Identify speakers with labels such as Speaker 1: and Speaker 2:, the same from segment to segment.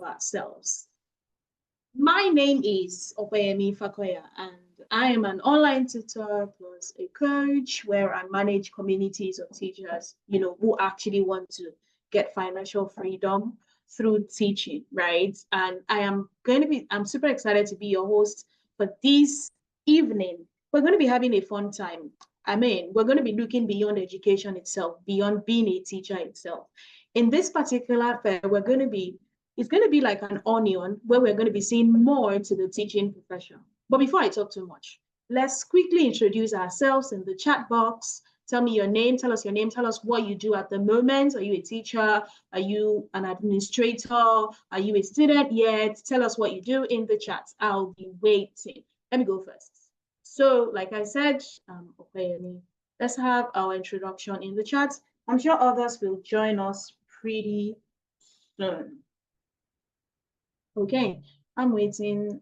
Speaker 1: ourselves. My name is Opeyemi Fakoya, and I am an online tutor plus a coach where I manage communities of teachers, who actually want to get financial freedom through teaching, right? And I'm super excited to be your host for this evening. We're going to be having a fun time. I mean, we're going to be looking beyond education itself, beyond being a teacher itself. In this particular fair, it's going to be like an onion where we're going to be seeing more to the teaching profession. But before I talk too much, let's quickly introduce ourselves in the chat box. Tell me your name, tell us your name, tell us what you do at the moment. Are you a teacher? Are you an administrator? Are you a student yet? Tell us what you do in the chat. I'll be waiting. Let me go first. So, like I said, Opeyemi, let's have our introduction in the chat. I'm sure others will join us pretty soon. Okay, I'm waiting.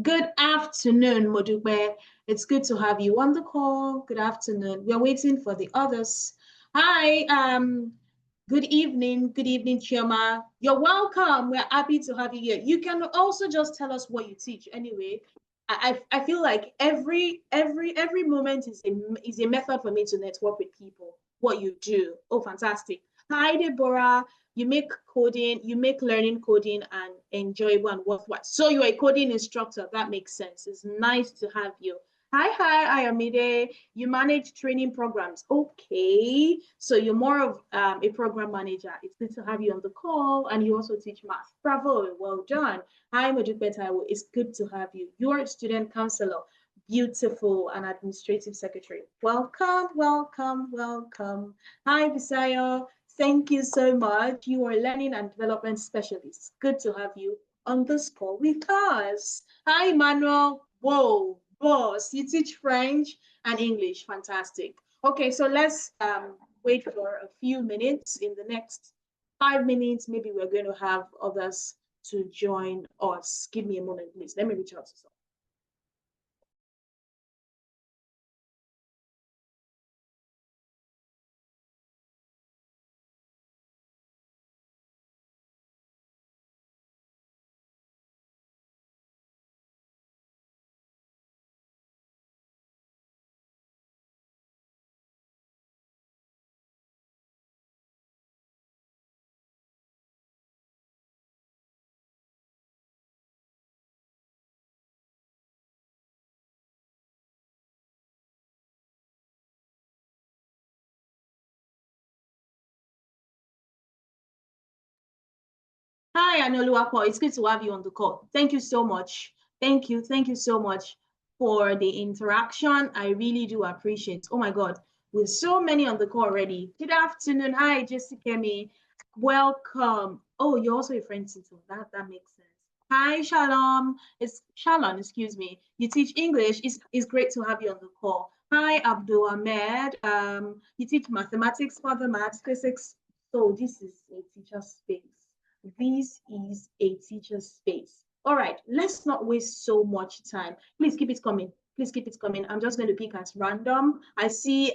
Speaker 1: Good afternoon, Modupe. It's good to have you on the call. Good afternoon. We're waiting for the others. Hi, good evening, Chioma. You're welcome. We're happy to have you here. You can also just tell us what you teach anyway. I feel like every moment is a method for me to network with people. What you do. Oh, fantastic. Hi, Deborah. You make coding, you make learning coding and enjoyable and worthwhile. So you're a coding instructor. That makes sense. It's nice to have you. Hi, Ayomide. You manage training programs. Okay. So you're more of a program manager. It's good to have you on the call. And you also teach math. Bravo. Well done. Hi, Modupe Taiwo. It's good to have you. You're a student counselor. Beautiful, and administrative secretary. Welcome. Hi, Bisayo. Thank you so much. You are a learning and development specialist. Good to have you on this call with us. Hi, Manuel. Whoa, boss. You teach French and English. Fantastic. Okay, so let's wait for a few minutes. In the next 5 minutes, maybe we're going to have others to join us. Give me a moment, please. Let me reach out to someone. Hi, Anoluwapo. It's good to have you on the call. Thank you so much. Thank you so much for the interaction. I really do appreciate. Oh my God, with so many on the call already. Good afternoon. Hi, Jessica. Welcome. Oh, you're also a friend too. That makes sense. Hi, Shalom. It's Shalom, excuse me. You teach English. It's great to have you on the call. Hi, Abdul Ahmed. You teach mathematics, further maths, physics. So this is a teacher space. This is a teacher space. All right, let's not waste so much time. Please keep it coming. Please keep it coming. I'm just going to pick as random. I see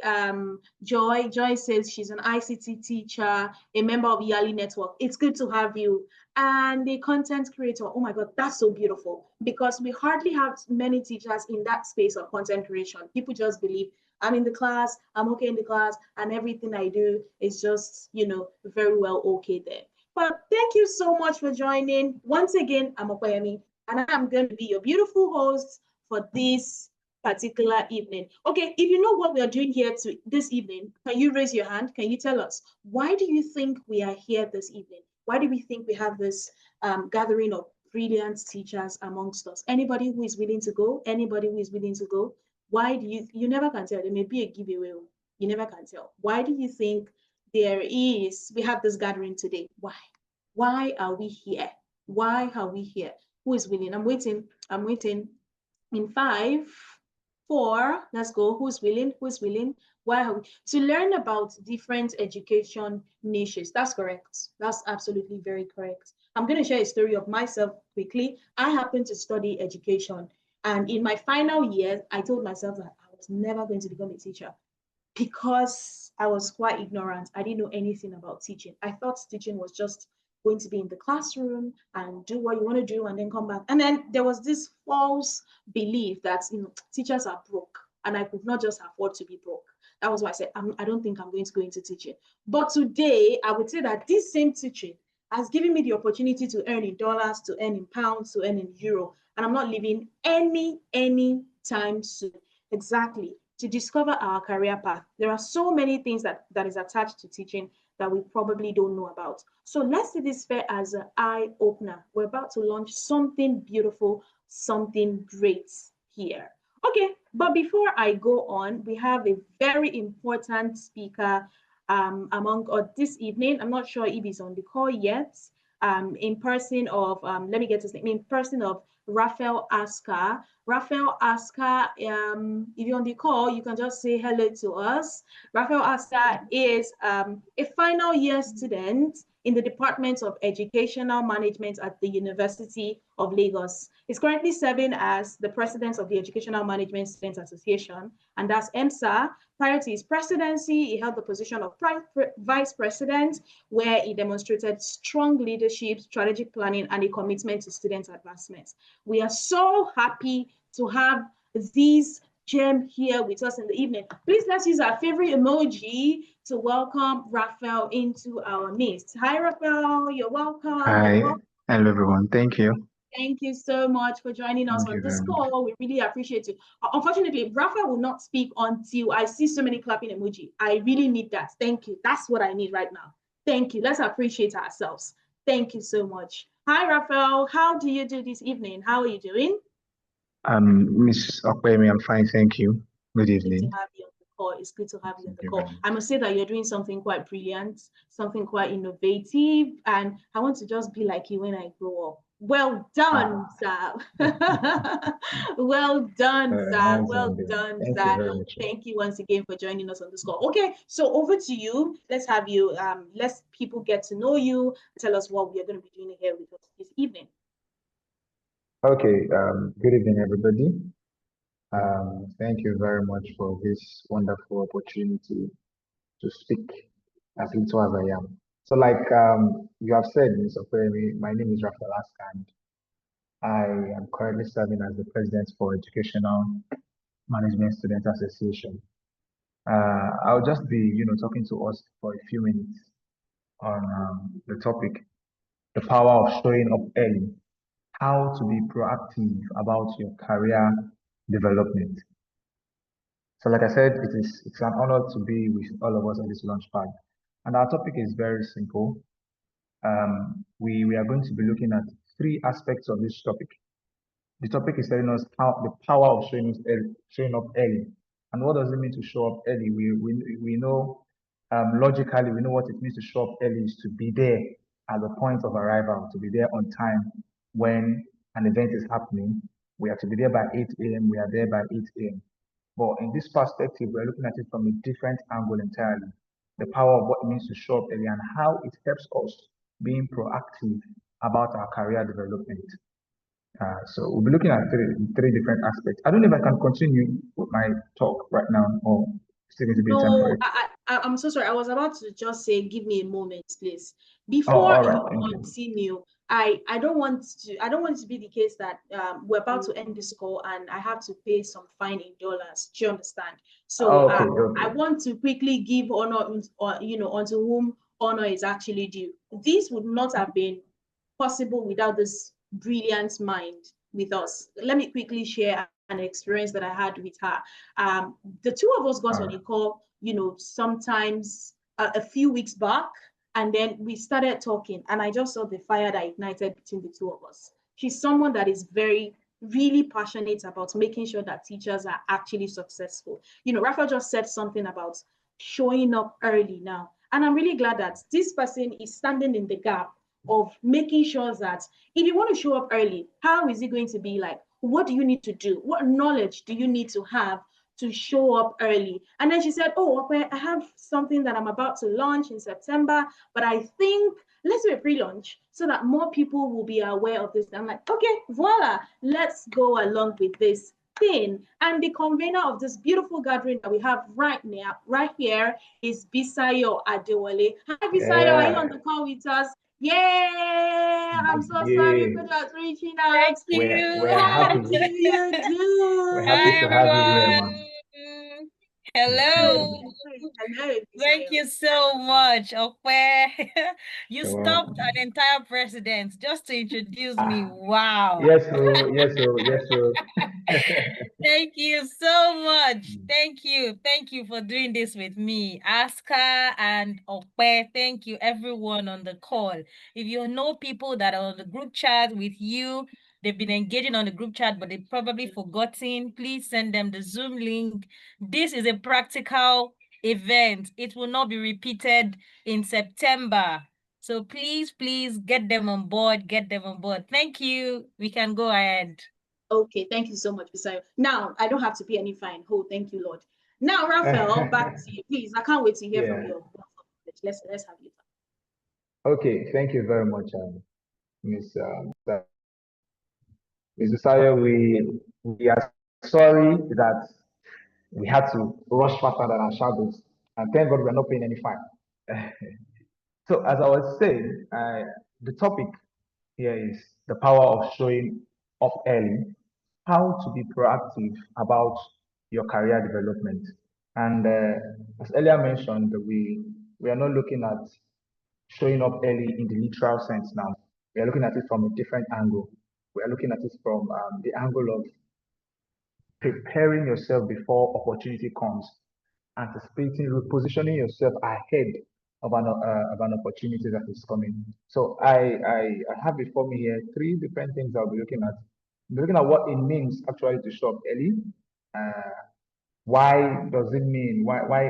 Speaker 1: Joy. Joy says she's an ICT teacher, a member of Yali Network. It's good to have you. And the content creator. Oh my God, that's so beautiful, because we hardly have many teachers in that space of content creation. People just believe I'm in the class, I'm okay in the class, and everything I do is just, very well okay there. But thank you so much for joining. Once again, I'm Opeyemi, and I'm going to be your beautiful host for this particular evening. Okay, if you know what we are doing here this evening, can you raise your hand? Can you tell us, why do you think we are here this evening? Why do we think we have this gathering of brilliant teachers amongst us? Anybody who is willing to go? Anybody who is willing to go? Why do you never can tell. There may be a giveaway. You never can tell. Why do you think we have this gathering today? Why are we here? Why are we here? Who is willing? I'm waiting. In 5, 4, let's go. Who's willing? Why are we? To learn about different education niches. That's correct. That's absolutely very correct. I'm going to share a story of myself quickly. I happen to study education. And in my final year, I told myself that I was never going to become a teacher, because I was quite ignorant. I didn't know anything about teaching. I thought teaching was just going to be in the classroom and do what you want to do and then come back. And then there was this false belief that teachers are broke and I could not just afford to be broke. That was why I said, I don't think I'm going to go into teaching. But today, I would say that this same teaching has given me the opportunity to earn in dollars, to earn in pounds, to earn in euro. And I'm not leaving any time soon. Exactly. To discover our career path. There are so many things that is attached to teaching that we probably don't know about. So let's see this fair as an eye-opener. We're about to launch something beautiful, something great here. Okay, but before I go on, we have a very important speaker among us this evening. I'm not sure if he's on the call yet. In person of, let me get his name, in person of Raphael Aska. Raphael Aska, if you're on the call, you can just say hello to us. Raphael Aska is a final year student in the Department of Educational Management at the University of Lagos. He's currently serving as the president of the Educational Management Students Association, and that's EMSA. Prior to his presidency, he held the position of vice president, where he demonstrated strong leadership, strategic planning, and a commitment to student advancement. We are so happy to have this gem here with us in the evening. Please let's use our favorite emoji to welcome Raphael into our midst. Hi, Raphael. You're welcome.
Speaker 2: Hi. Hello, everyone. Thank you.
Speaker 1: Thank you so much for joining us on this call. We really appreciate it. Unfortunately, Raphael will not speak until I see so many clapping emoji. I really need that. Thank you. That's what I need right now. Thank you. Let's appreciate ourselves. Thank you so much. Hi, Raphael. How do you do this evening? How are you doing?
Speaker 2: Miss Opeyemi, I'm fine. Thank you. Good evening.
Speaker 1: Good to have you on the call. It's good to have you on the call. I must say that you're doing something quite brilliant, something quite innovative, and I want to just be like you when I grow up. Well done, sir. Well done, sir. Well done, sir. Thank you once again for joining us on this call. Okay, so over to you. Let's have you, let people get to know you. Tell us what we are going to be doing here with us this evening.
Speaker 2: Okay, good evening, everybody. Thank you very much for this wonderful opportunity to speak as little as I am. So like you have said, Ms. Opeyemi, my name is Raphael Aska, and I am currently serving as the president for Educational Management Student Association. I'll just be, talking to us for a few minutes on the topic, the power of showing up early, how to be proactive about your career development. So like I said, it's an honor to be with all of us on this launch pad. And our topic is very simple. We are going to be looking at three aspects of this topic. The topic is telling us how the power of showing up early. And what does it mean to show up early? We know logically, we know what it means to show up early is to be there at the point of arrival, to be there on time when an event is happening. We have to be there by 8 a.m. We are there by 8 a.m. But in this perspective, we're looking at it from a different angle entirely. The power of what it means to show up early and how it helps us being proactive about our career development. So we'll be looking at three different aspects. I don't know if I can continue with my talk right now or still going to be temporary.
Speaker 1: I'm so sorry. I was about to just say, give me a moment, please. Before you continue, I don't want it to be the case that we're about to end this call and I have to pay some fine in dollars. Do you understand? So I want to quickly give honor, unto whom honor is actually due. This would not have been possible without this brilliant mind with us. Let me quickly share an experience that I had with her. The two of us got on a call, sometimes a few weeks back, and then we started talking, and I just saw the fire that ignited between the two of us. She's someone that is really passionate about making sure that teachers are actually successful. Rafa just said something about showing up early now, and I'm really glad that this person is standing in the gap of making sure that if you want to show up early, how is it going to be like? What do you need to do? What knowledge do you need to have to show up early? And then she said, okay, I have something that I'm about to launch in September, but I think let's do a pre-launch so that more people will be aware of this. And I'm like, okay, voila, let's go along with this thing. And the convener of this beautiful gathering that we have right now, right here, is Bisayo Adewale. Hi, Bisayo, are you on
Speaker 2: Yeah.
Speaker 1: the call with us? Yeah, I'm so sorry for
Speaker 2: Yeah.
Speaker 1: not reaching out.
Speaker 3: Thank you.
Speaker 2: We're
Speaker 1: How
Speaker 2: happy.
Speaker 1: do you
Speaker 2: We're
Speaker 1: do?
Speaker 2: happy
Speaker 3: Hi,
Speaker 2: to have you here,
Speaker 3: everyone.
Speaker 2: man.
Speaker 1: Good,
Speaker 3: Hello.
Speaker 1: good. Hello,
Speaker 3: Thank
Speaker 1: Bisayo.
Speaker 3: you so much, Okwe. You
Speaker 2: You're
Speaker 3: stopped
Speaker 2: welcome.
Speaker 3: an entire president just to introduce me.
Speaker 2: Ah,
Speaker 3: Wow.
Speaker 2: yes, so yes, so yes, so.
Speaker 3: Thank you so much. Thank you. Thank you for doing this with me. Aska and Okwe, thank you everyone on the call. If you know people that are on the group chat with you, they've been engaging on the group chat, but they've probably forgotten, please send them the Zoom link. This is a practical event. It will not be repeated in September. So please get them on board. Get them on board. Thank you. We can go ahead.
Speaker 1: Okay, thank you so much, Bisayo. Now, I don't have to pay any fine. Oh, thank you, Lord. Now, Raphael, back to you, please. I can't wait to hear from
Speaker 2: Yeah.
Speaker 1: you. Let's have you.
Speaker 2: Okay. Thank you very much, Miss Ms. Bisayo. We are sorry that we had to rush faster than our shadows, and thank God we're not paying any fine. So, as I was saying, the topic here is the power of showing up early, how to be proactive about your career development. And as earlier mentioned, we are not looking at showing up early in the literal sense now. We are looking at it from a different angle. We are looking at it from the angle of preparing yourself before opportunity comes, anticipating, repositioning yourself ahead of an opportunity that is coming. So I have before me here three different things I'll be looking at. I'll be looking at what it means actually to show up early. Uh, why does it mean? Why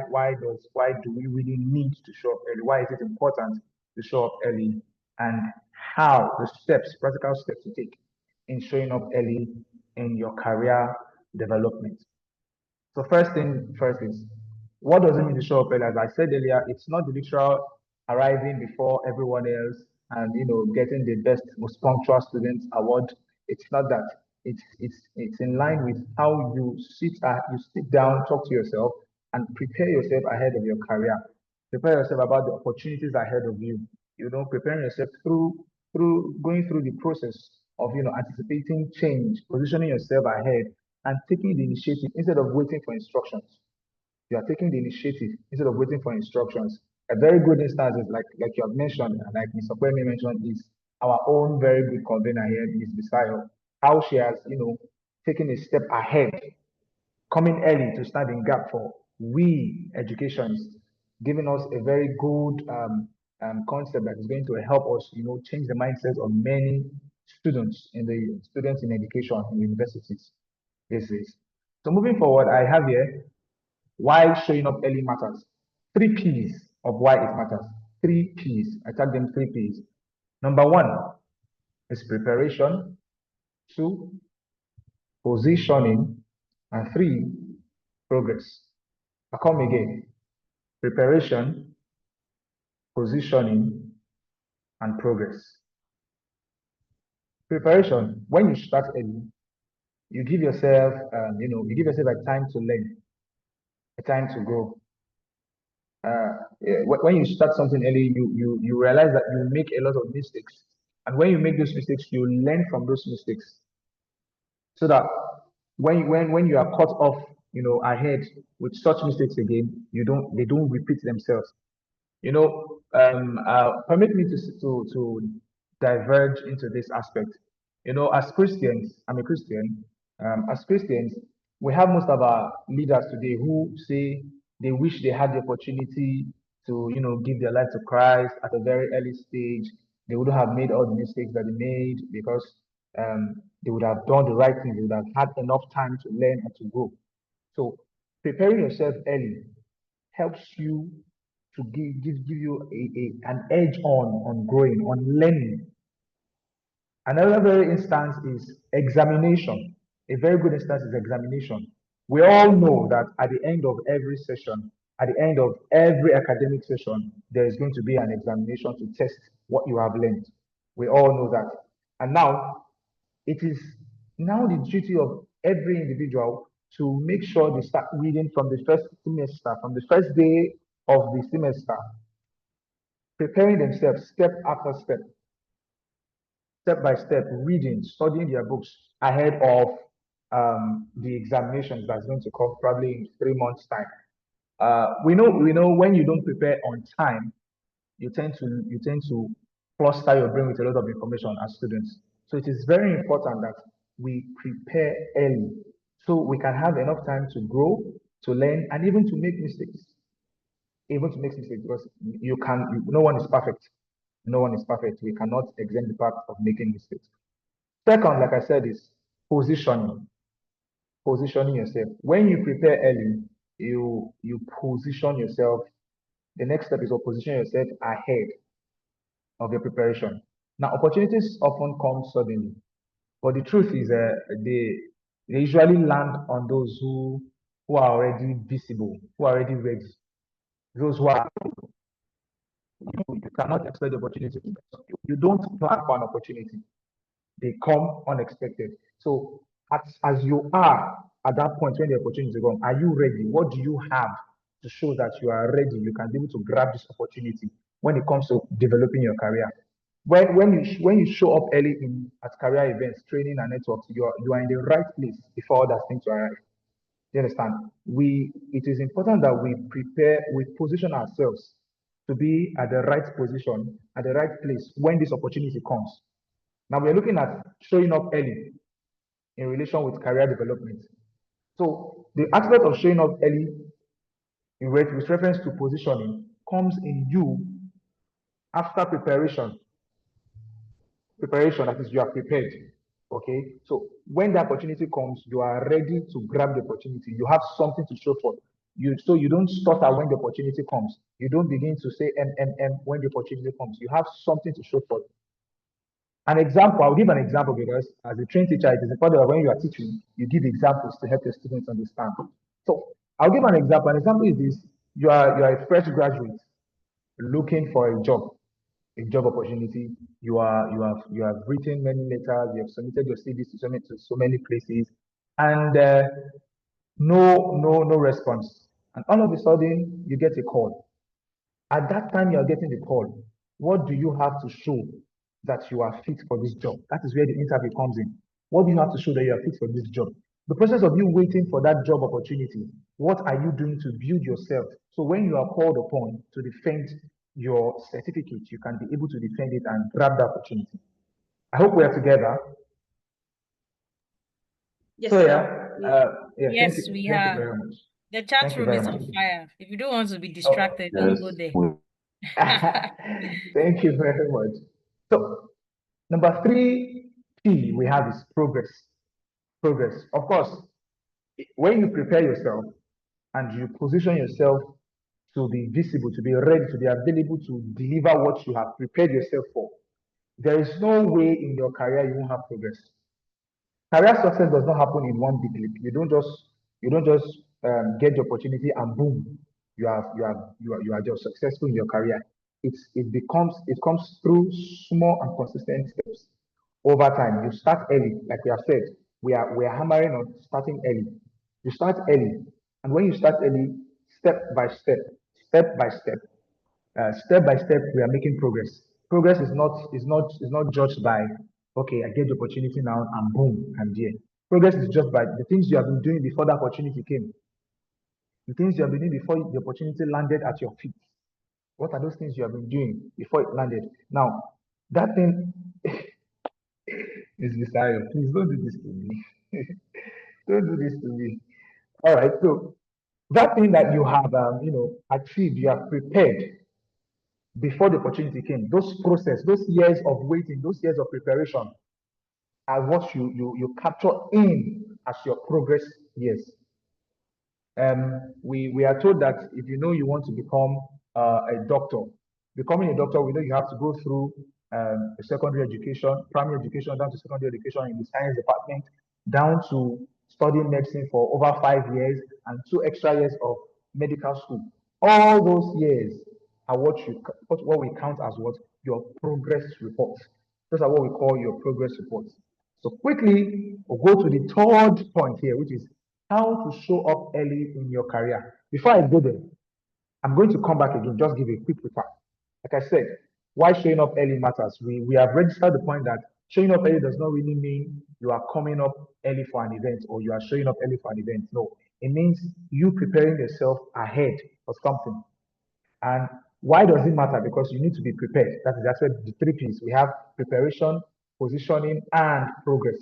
Speaker 2: do we really need to show up early? Why is it important to show up early? And how the steps, practical steps to take in showing up early in your career development. So first thing first is, what does it mean to show up early? As I said earlier, it's not the literal arriving before everyone else and getting the best, most punctual student award. It's not that. It's in line with how you sit down, talk to yourself, and prepare yourself ahead of your career. Prepare yourself about the opportunities ahead of you. Preparing yourself through going through the process of anticipating change, positioning yourself ahead and taking the initiative instead of waiting for instructions. You are taking the initiative instead of waiting for instructions. A very good instance is like you have mentioned, and like Mr. Opeyemi mentioned, is our own very good convener here, Ms. Bisayo. How she has, taken a step ahead, coming early to stand in gap for we educationists, giving us a very good concept that is going to help us, change the mindset of many students in education in universities. This is so moving forward. I have here why showing up early matters. Three P's of why it matters. Three P's. I tag them three P's. Number one is preparation. Two, positioning. And three, progress. I come again. Preparation, positioning, and progress. Preparation. When you start early, you give yourself, a time to learn, a time to grow. When you start something early, you realize that you make a lot of mistakes, and when you make those mistakes, you learn from those mistakes, so that when you are caught off, ahead with such mistakes again, they don't repeat themselves. Permit me to diverge into this aspect. As Christians, I'm a Christian. As Christians, we have most of our leaders today who say they wish they had the opportunity to, give their life to Christ at a very early stage. They wouldn't have made all the mistakes that they made because they would have done the right thing. They would have had enough time to learn and to grow. So preparing yourself early helps you to give you an edge on growing, on learning. Another very instance is examination. A very good instance is examination. We all know that at the end of every session, at the end of every academic session, there is going to be an examination to test what you have learned. We all know that. And now, it is now the duty of every individual to make sure they start reading from the first semester, from the first day of the semester, preparing themselves step after step, step by step, reading, studying their books ahead of the examinations that's going to come probably in 3 months' time. We know when you don't prepare on time, you tend to cluster your brain with a lot of information as students. So it is very important that we prepare early so we can have enough time to grow, to learn, and even to make mistakes. Even to make mistakes, because no one is perfect. No one is perfect. We cannot exempt the fact of making mistakes. Second, like I said, is positioning. Positioning yourself. When you prepare early, you position yourself. The next step is to position yourself ahead of your preparation. Now, opportunities often come suddenly, but the truth is, they usually land on those who are already visible, who are already ready. Those who are you cannot expect the opportunity. You don't plan for an opportunity; they come unexpected. So, as you are at that point when the opportunity comes, are you ready? What do you have to show that you are ready? You can be able to grab this opportunity when it comes to developing your career. When you show up early at career events, training and networks, you are in the right place before others think to arrive. You understand? It is important that we position ourselves to be at the right position, at the right place when this opportunity comes. Now we're looking at showing up early in relation with career development. So the aspect of showing up early with reference to positioning comes in you after preparation. Preparation, that is, you are prepared. Okay. So when the opportunity comes, you are ready to grab the opportunity. You have something to show for. So you don't stutter when the opportunity comes. You don't begin to say when the opportunity comes. You have something to show for. An example, I'll give an example because as a trained teacher, it is important that when you are teaching, you give examples to help your students understand. So I'll give an example. An example is this: you are a fresh graduate looking for a job opportunity. You have written many letters, you have submitted your CVs to so many places, and no response. And all of a sudden, you get a call. At that time you are getting the call, what do you have to show that you are fit for this job? That is where the interview comes in. What do you have to show that you are fit for this job? The process of you waiting for that job opportunity, what are you doing to build yourself? So when you are called upon to defend your certificate, you can be able to defend it and grab that opportunity. I hope we are together.
Speaker 1: Yes,
Speaker 2: So
Speaker 1: sir.
Speaker 2: yeah,
Speaker 3: Yes,
Speaker 2: thank
Speaker 3: we
Speaker 2: you
Speaker 3: are.
Speaker 2: very much.
Speaker 3: The chat
Speaker 2: Thank you
Speaker 3: room
Speaker 2: very
Speaker 3: is
Speaker 2: much.
Speaker 3: on fire. If you don't want to be
Speaker 2: Oh,
Speaker 3: distracted, don't go there.
Speaker 2: thank you very much. So number 3P we have is progress. Progress. Of course, when you prepare yourself and you position yourself to be visible, to be ready, to be available to deliver what you have prepared yourself for, there is no way in your career you won't have progress. Career success does not happen in one big leap. You don't just get the opportunity and boom, you are just successful in your career. It comes through small and consistent steps over time. You start early, like we have said. We are hammering on starting early. You start early, and when you start early, step by step, step by step, we are making progress. Progress is not judged by, okay, I get the opportunity now and boom, I'm there. Progress is just by the things you have been doing before that opportunity came. The things you have been doing before the opportunity landed at your feet. What are those things you have been doing before it landed? Now, that thing is Bisayo. Please don't do this to me. Don't do this to me. All right. So that thing that you have, achieved, you have prepared before the opportunity came. Those years of waiting, those years of preparation are what you capture in as your progress years. We are told that if you know you want to become a doctor, becoming a doctor, we know you have to go through a secondary education, primary education, down to secondary education in the science department, down to studying medicine for over 5 years and 2 extra years of medical school. All those years are what we count as what your progress reports. Those are what we call your progress reports. So quickly, we'll go to the third point here, which is how to show up early in your career. Before I go there, I'm going to come back again, just give a quick recap. Like I said, why showing up early matters. We have registered the point that showing up early does not really mean you are coming up early for an event or you are showing up early for an event. No, it means you preparing yourself ahead for something. And why does it matter? Because you need to be prepared. That's where the three P's. We have preparation, positioning, and progress.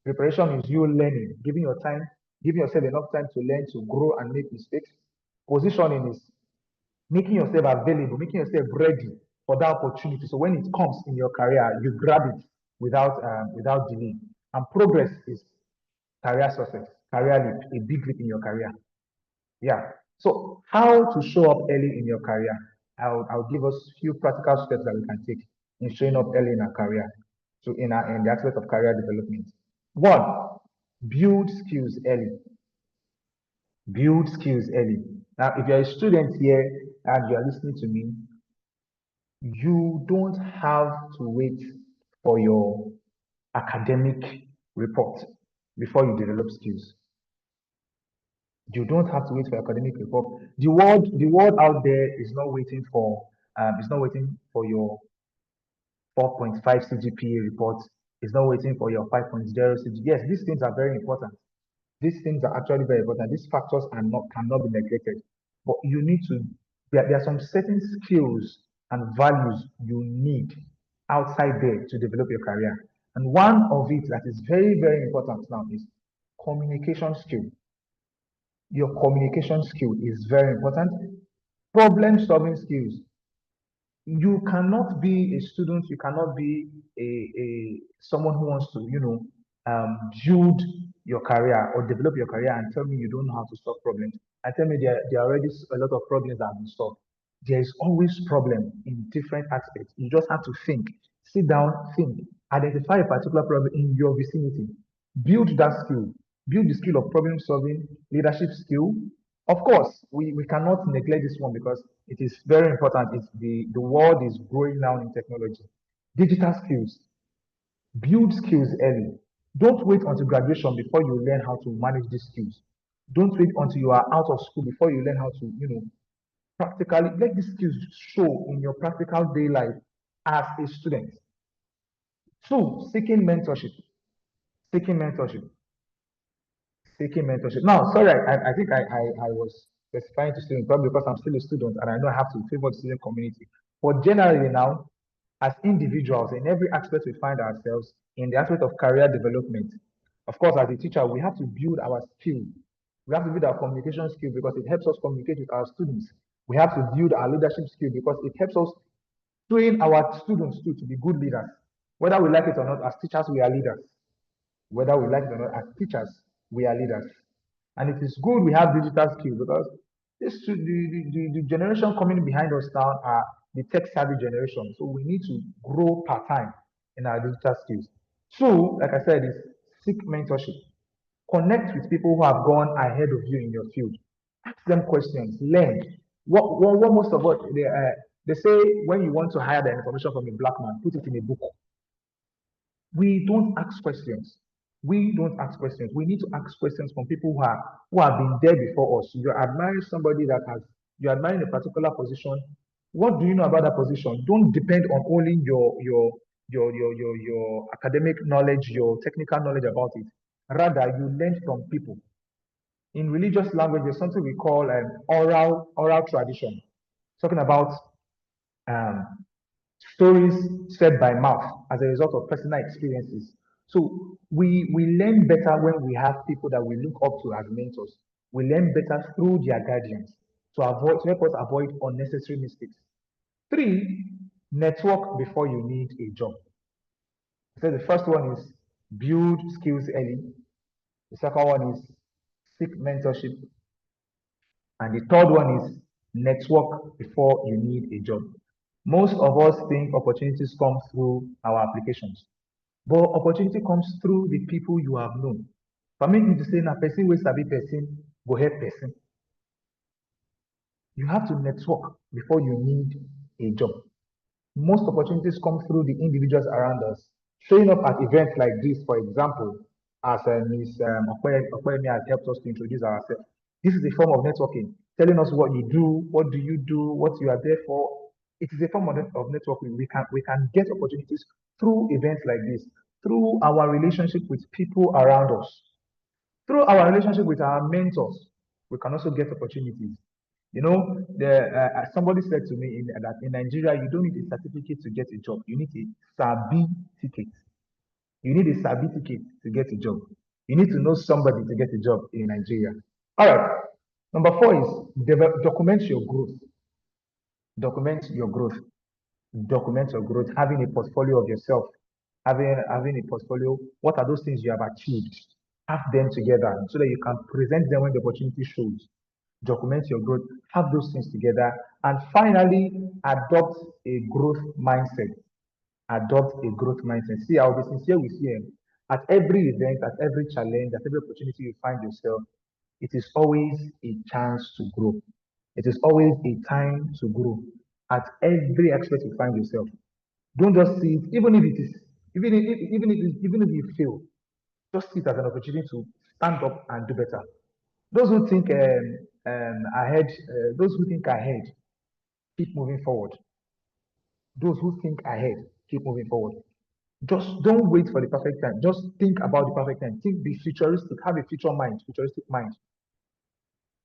Speaker 2: Preparation is you learning, giving yourself enough time to learn, to grow, and make mistakes. Positioning is making yourself available, making yourself ready for that opportunity. So when it comes in your career, you grab it without delay. And progress is career success, career leap, a big leap in your career. Yeah. So how to show up early in your career? I'll give us a few practical steps that we can take in showing up early in our career. So in the aspect of career development. One, build skills early. Build skills early. Now, if you're a student here and you're listening to me, you don't have to wait for your academic report before you develop skills. You don't have to wait for academic report. The world out there is not waiting for your 4.5 CGPA report. It's not waiting for your 5.0 CGPA. Yes, these things are very important. These things are actually very important. These factors cannot be neglected. But you need to there are some certain skills and values you need outside there to develop your career. And one of it that is very, very important now is communication skill. Your communication skill is very important. Problem solving skills. You cannot be a student, you cannot be a someone who wants to, build your career or develop your career and tell me you don't know how to solve problems. And tell me there are already a lot of problems that have been solved. There is always problem in different aspects. You just have to think, sit down, think, identify a particular problem in your vicinity, build that skill, build the skill of problem solving, leadership skill. Of course, we cannot neglect this one because it is very important. It's the world is growing now in technology. Digital skills, build skills early. Don't wait until graduation before you learn how to manage these skills. Don't wait until you are out of school before you learn how to, practically let these skills show in your practical day life as a student. Two, seeking mentorship. Seeking mentorship. Seeking mentorship. Now, sorry, I think I was specifying to students, probably because I'm still a student and I know I have to favor the student community. But generally now, as individuals, in every aspect we find ourselves, in the aspect of career development, of course, as a teacher, we have to build our skill. We have to build our communication skill because it helps us communicate with our students. We have to build our leadership skill because it helps us train our students too to be good leaders. Whether we like it or not, as teachers, we are leaders. Whether we like it or not, as teachers, we are leaders. And it is good we have digital skills because the generation coming behind us now are the tech savvy generation. So we need to grow part time in our digital skills. Two, like I said, is seek mentorship. Connect with people who have gone ahead of you in your field. Ask them questions, learn. What most of what they say when you want to hire the information from a black man, put it in a book. We don't ask questions. We don't ask questions. We need to ask questions from people who have been there before us. You're admiring somebody you're admiring a particular position. What do you know about that position? Don't depend on only your academic knowledge, your technical knowledge about it. Rather, you learn from people. In religious language, there's something we call oral tradition, talking about um, stories said by mouth as a result of personal experiences. So we learn better when we have people that we look up to as mentors. We learn better through their guidance to help us avoid unnecessary mistakes. Three, network before you need a job. So the first one is build skills early. The second one is seek mentorship. And the third one is network before you need a job. Most of us think opportunities come through our applications, but opportunity comes through the people you have known. Permit me to say, na person wey sabi person go help person. You have to network before you need a job. Most opportunities come through the individuals around us, Showing up at events like this, for example, as Ms. Opeyemi has helped us to introduce ourselves. This is a form of networking, telling us what you do, what do you do, what you are there for. It is a form of networking. We can get opportunities through events like this, through our relationship with people around us, through our relationship with our mentors. We can also get opportunities. Somebody said to me that in Nigeria, you don't need a certificate to get a job. You need a Sabi ticket. You need a Sabi ticket to get a job. You need to know somebody to get a job in Nigeria. All right. Number 4 is document your growth. Document your growth. Document your growth. Having a portfolio of yourself. Having a portfolio. What are those things you have achieved? Have them together so that you can present them when the opportunity shows. Document your growth. Have those things together. And finally, adopt a growth mindset. Adopt a growth mindset. See, I'll be sincere with you. At every event, at every challenge, at every opportunity you find yourself, it is always a chance to grow. It is always a time to grow. At every aspect you find yourself, don't just see it, even if it is, even if you fail, just see it as an opportunity to stand up and do better. Those who think ahead, those who think ahead, keep moving forward. Those who think ahead, keep moving forward. Just don't wait for the perfect time. Just think about the perfect time. Be futuristic. Have a futuristic mind.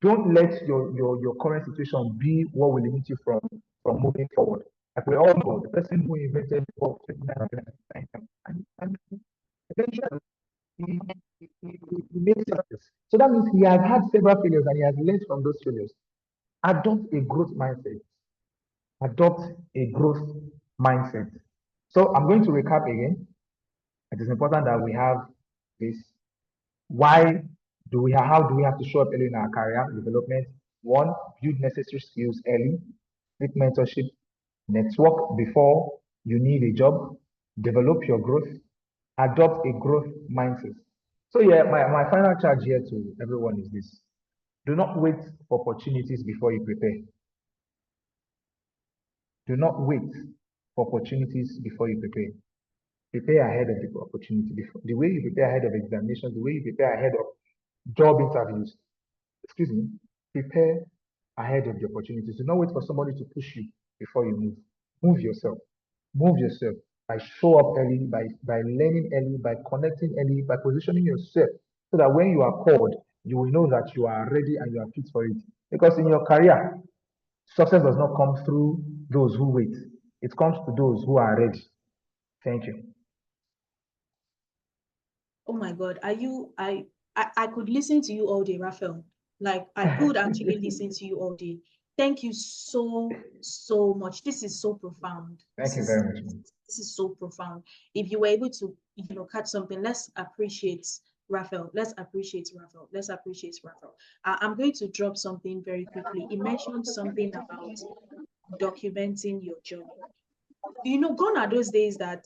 Speaker 2: Don't let your current situation be what will limit you from moving forward. Like we all know, the person who invented bulb and eventually he made success. So that means he has had several failures and he has learned from those failures. Adopt a growth mindset. Adopt a growth mindset. So I'm going to recap again. It is important that we have this. How do we have to show up early in our career development? 1, build necessary skills early, seek mentorship, network before you need a job, develop your growth, adopt a growth mindset. So yeah, my final charge here to everyone is this. Do not wait for opportunities before you prepare. Do not wait for opportunities before you prepare. Prepare ahead of the opportunity. The way you prepare ahead of examinations, the way you prepare ahead of job interviews, prepare ahead of the opportunities. Do not wait for somebody to push you before you move. Move yourself. Move yourself by show up early, by learning early, by connecting early, by positioning yourself so that when you are called, you will know that you are ready and you are fit for it. Because in your career, success does not come through those who wait. It comes to those who are ready. Thank you.
Speaker 1: Oh my God, I could listen to you all day, Raphael. Like I could actually listen to you all day. Thank you so much. This is so profound.
Speaker 2: Thank you very much.
Speaker 1: This is so profound. If you were able to, catch something, let's appreciate Raphael. Let's appreciate Raphael. Let's appreciate Raphael. I'm going to drop something very quickly. He mentioned something about documenting your journey. Gone are those days that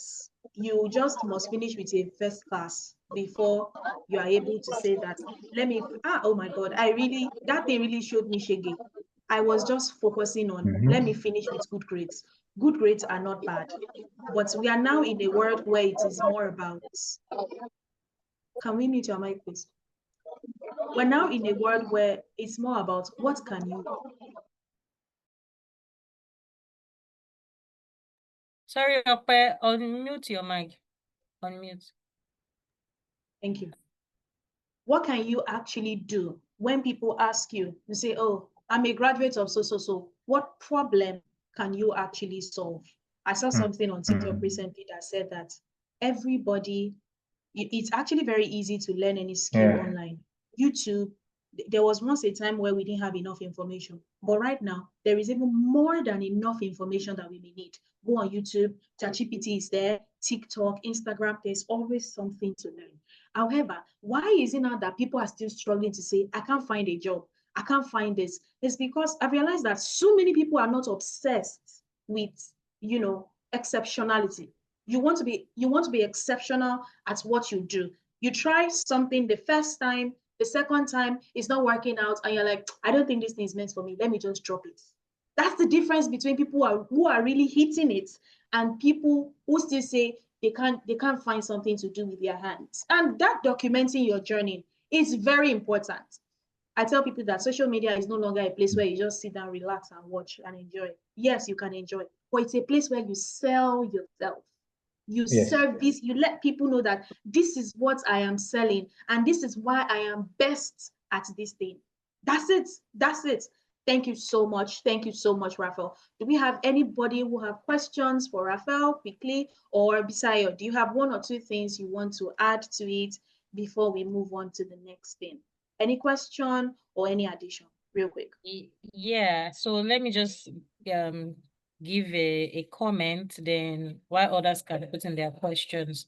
Speaker 1: you just must finish with a first class before you are able to say that, oh my God, that thing really showed me shaggy. I was just focusing on, let me finish with good grades. Good grades are not bad, but we are now in a world where it is more about, can we mute your mic, please? We're now in a world where it's more about what can you do?
Speaker 3: Sorry, Ope, unmute your mic. Unmute.
Speaker 1: Thank you. What can you actually do when people ask you, you say, oh, I'm a graduate of so. What problem can you actually solve? I saw something on TikTok recently that said that everybody, it's actually very easy to learn any skill online. YouTube, there was once a time where we didn't have enough information, but right now there is even more than enough information that we may need. Go on YouTube, ChatGPT is there, TikTok, Instagram, there's always something to learn. However, why is it now that people are still struggling to say, I can't find a job, I can't find this? It's because I realized that so many people are not obsessed with, exceptionality. You want to be exceptional at what you do. You try something the first time, the second time it's not working out, and you're like, I don't think this thing is meant for me. Let me just drop it. That's the difference between people who are really hitting it and people who still say, they can't find something to do with their hands. And that documenting your journey is very important. I tell people that social media is no longer a place where you just sit down, relax, and watch and enjoy. Yes, you can enjoy, but it's a place where you sell yourself. You
Speaker 2: Yes.
Speaker 1: service, you let people know that this is what I am selling, and this is why I am best at this thing. That's it. That's it. Thank you so much. Thank you so much, Raphael. Do we have anybody who have questions for Raphael quickly? Or Bisayo, do you have one or two things you want to add to it before we move on to the next thing? Any question or any addition, real quick?
Speaker 3: Yeah, so let me just give a comment, then while others can put in their questions.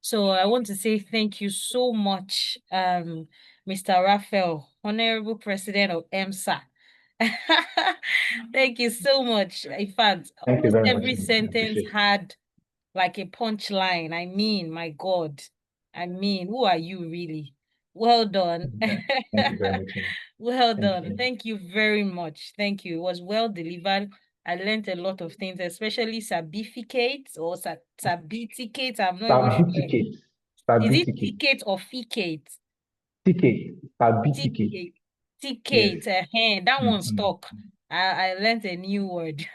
Speaker 3: So I want to say thank you so much, Mr. Raphael, Honorable President of EMSA. Thank you so much. In fact,
Speaker 2: Thank you
Speaker 3: almost
Speaker 2: very much.
Speaker 3: every
Speaker 2: I
Speaker 3: sentence
Speaker 2: appreciate it.
Speaker 3: had like a punchline. I mean, my God. I mean, who are you really? Well done.
Speaker 2: Thank you very much.
Speaker 3: Well
Speaker 2: Thank
Speaker 3: done.
Speaker 2: you.
Speaker 3: Thank you very much. Thank you. It was well delivered. I learned a lot of things, especially certificates or certificates. I'm not even sure.
Speaker 2: Certificate.
Speaker 3: Is it
Speaker 2: Certificate.
Speaker 3: ticket or ficate?
Speaker 2: Ticket. Certificate.
Speaker 3: Ticket.
Speaker 2: Yes.
Speaker 3: Ticket. That one
Speaker 2: Mhm.
Speaker 3: stuck. I learned a new word.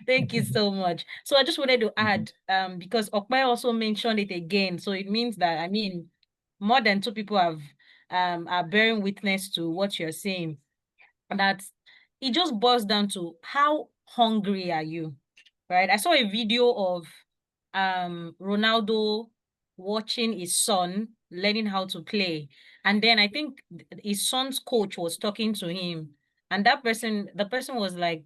Speaker 3: Thank you so much. So I just wanted to add, because Okmai also mentioned it again. So it means that, I mean, more than two people have are bearing witness to what you're saying. And that it just boils down to how hungry are you, right? I saw a video of Ronaldo watching his son learning how to play, and then I think his son's coach was talking to him, and the person was like,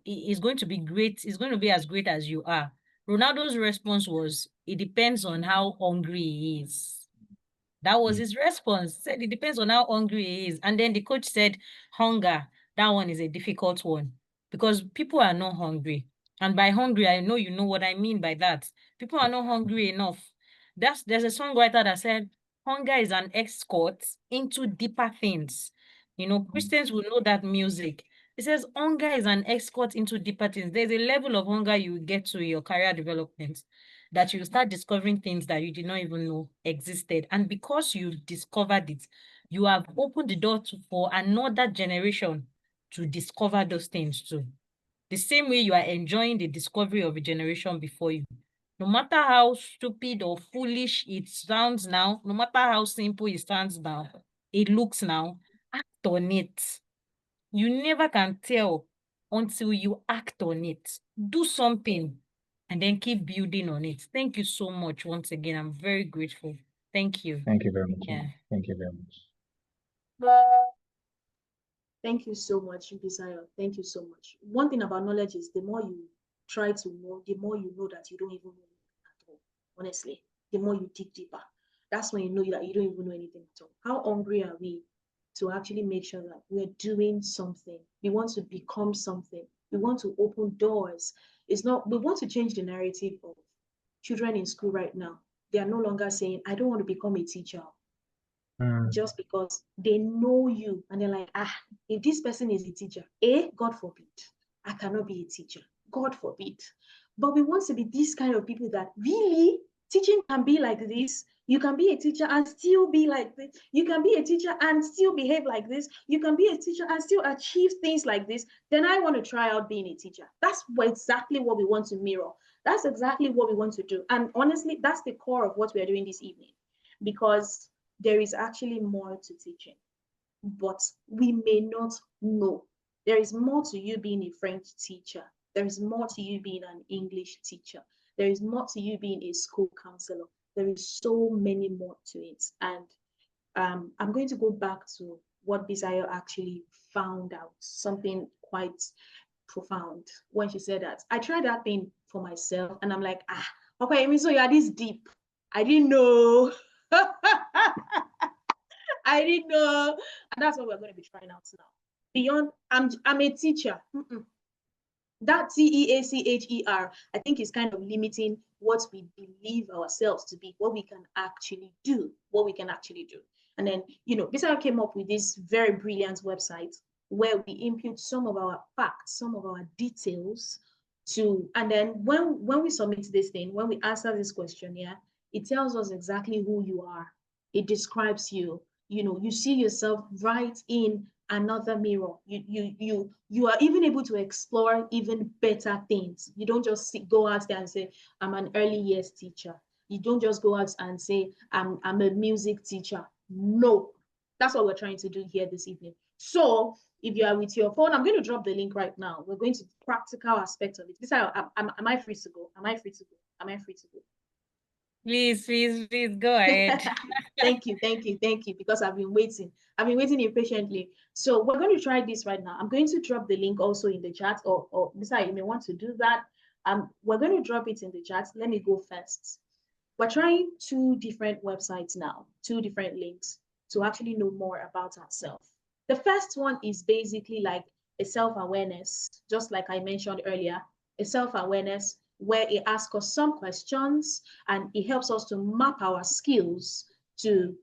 Speaker 3: he's going to be great, he's going to be as great as you are. Ronaldo's response was, it depends on how hungry he is. That was his response. He said it depends on how hungry he is. And then the coach said, hunger, that one is a difficult one because people are not hungry. And by hungry, I know you know what I mean by that. People are not hungry enough. There's a songwriter that said, hunger is an escort into deeper things. You know, Christians will know that music. It says hunger is an escort into deeper things. There's a level of hunger you get to your career development that you start discovering things that you did not even know existed. And because you discovered it, you have opened the door for another generation to discover those things too. The same way you are enjoying the discovery of a generation before you. No matter how stupid or foolish it sounds now, no matter how simple it sounds now, it looks now, act on it. You never can tell until you act on it. Do something and then keep building on it. Thank you so much once again. I'm very grateful. Thank you.
Speaker 2: Thank you very much.
Speaker 3: Yeah.
Speaker 2: Thank you very much.
Speaker 1: Thank you so much, Bisayo. Thank you so much. One thing about knowledge is the more you try to know, the more you know that you don't even know at all. Honestly, the more you dig deeper, that's when you know that you don't even know anything at all. How hungry are we to actually make sure that we're doing something? We want to become something. We want to open doors. It's not, we want to change the narrative of children in school right now. They are no longer saying, I don't want to become a teacher, just because they know you and they're like, if this person is a teacher, God forbid, I cannot be a teacher. God forbid. But we want to be this kind of people that really teaching can be like this. You can be a teacher and still be like this. You can be a teacher and still behave like this. You can be a teacher and still achieve things like this. Then I want to try out being a teacher. That's exactly what we want to mirror. That's exactly what we want to do. And honestly, that's the core of what we are doing this evening, because there is actually more to teaching, but we may not know. There is more to you being a French teacher. There is more to you being an English teacher. There is more to you being a school counselor. There is so many more to it. And I'm going to go back to what Bisayo actually found out, something quite profound when she said that. I tried that thing for myself and I'm like, okay, I mean, so you're this deep. I didn't know. I didn't know. And that's what we're going to be trying out now. Beyond, I'm a teacher. That TEACHER, I think, is kind of limiting what we believe ourselves to be, what we can actually do, And then, Bisayo came up with this very brilliant website where we input some of our facts, some of our details and then when we submit this thing, when we answer this question, yeah, it tells us exactly who you are. It describes you. You see yourself right in another mirror. You are even able to explore even better things. You don't just go out there and say, I'm an early years teacher. You don't just go out and say, I'm a music teacher. No, that's what we're trying to do here this evening. So if you are with your phone, I'm going to drop the link right now. We're going to practical aspect of it. Bisayo, am I free to go? Am I free to go? Am I free to go?
Speaker 3: Please, go ahead.
Speaker 1: Thank you, because I've been waiting. I've been waiting impatiently. So we're going to try this right now. I'm going to drop the link also in the chat, or Bisayo, you may want to do that. We're going to drop it in the chat. Let me go first. We're trying 2 different websites now, 2 different links to actually know more about ourselves. The first one is basically like a self-awareness, just like I mentioned earlier, a self-awareness where it asks us some questions and it helps us to map our skills to,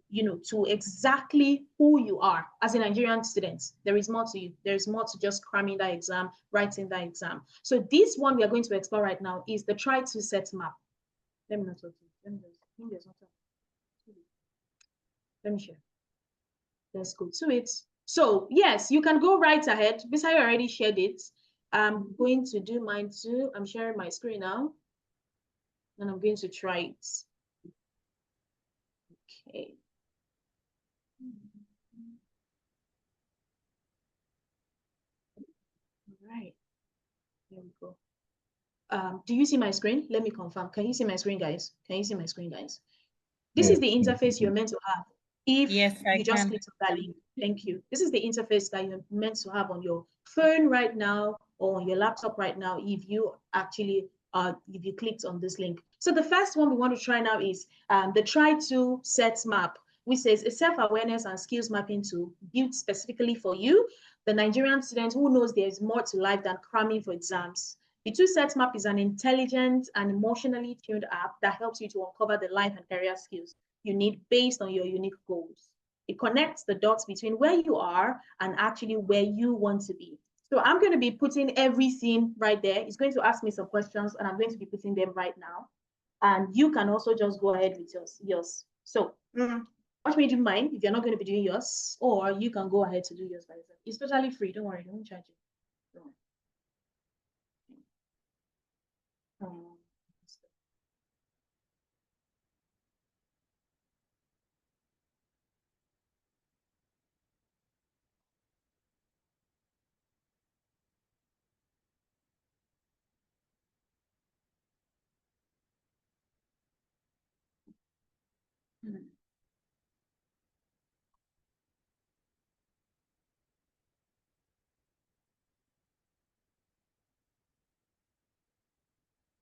Speaker 1: to exactly who you are as a Nigerian student. There is more to you. There's more to just cramming that exam, writing that exam. So this one we are going to explore right now is the try to set map. Let me not talk to you. Let me share. Let's go to it. So yes, you can go right ahead. Bisayo already shared it. I'm going to do mine too. I'm sharing my screen now. And I'm going to try it. Okay. All right. Here we go. Do you see my screen? Let me confirm. Can you see my screen, guys? Can you see my screen, guys? This is the interface you're meant to have. If
Speaker 3: Yes, I
Speaker 1: you just
Speaker 3: can.
Speaker 1: click on that link, thank you. This is the interface that you're meant to have on your phone right now or on your laptop right now if you actually if you clicked on this link. So the first one we want to try now is the try to set map, which says a self-awareness and skills mapping tool built specifically for you, the Nigerian student who knows there's more to life than cramming for exams. The Two Set Map is an intelligent and emotionally tuned app that helps you to uncover the life and career skills you need based on your unique goals. It connects the dots between where you are and actually where you want to be. So I'm going to be putting everything right there. It's going to ask me some questions and I'm going to be putting them right now. And you can also just go ahead with yours. So watch me do mine if you're not going to be doing yours, or you can go ahead to do yours by yourself. It's totally free. Don't worry, don't charge you. Don't worry. Um,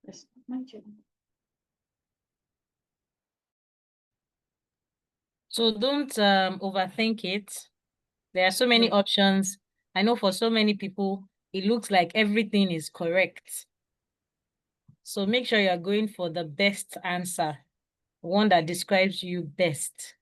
Speaker 1: Yes, my turn.
Speaker 3: So don't overthink it. There are so many
Speaker 1: No.
Speaker 3: options. I know for so many people, it looks like everything is correct. So make sure you're going for the best answer, one that describes you best.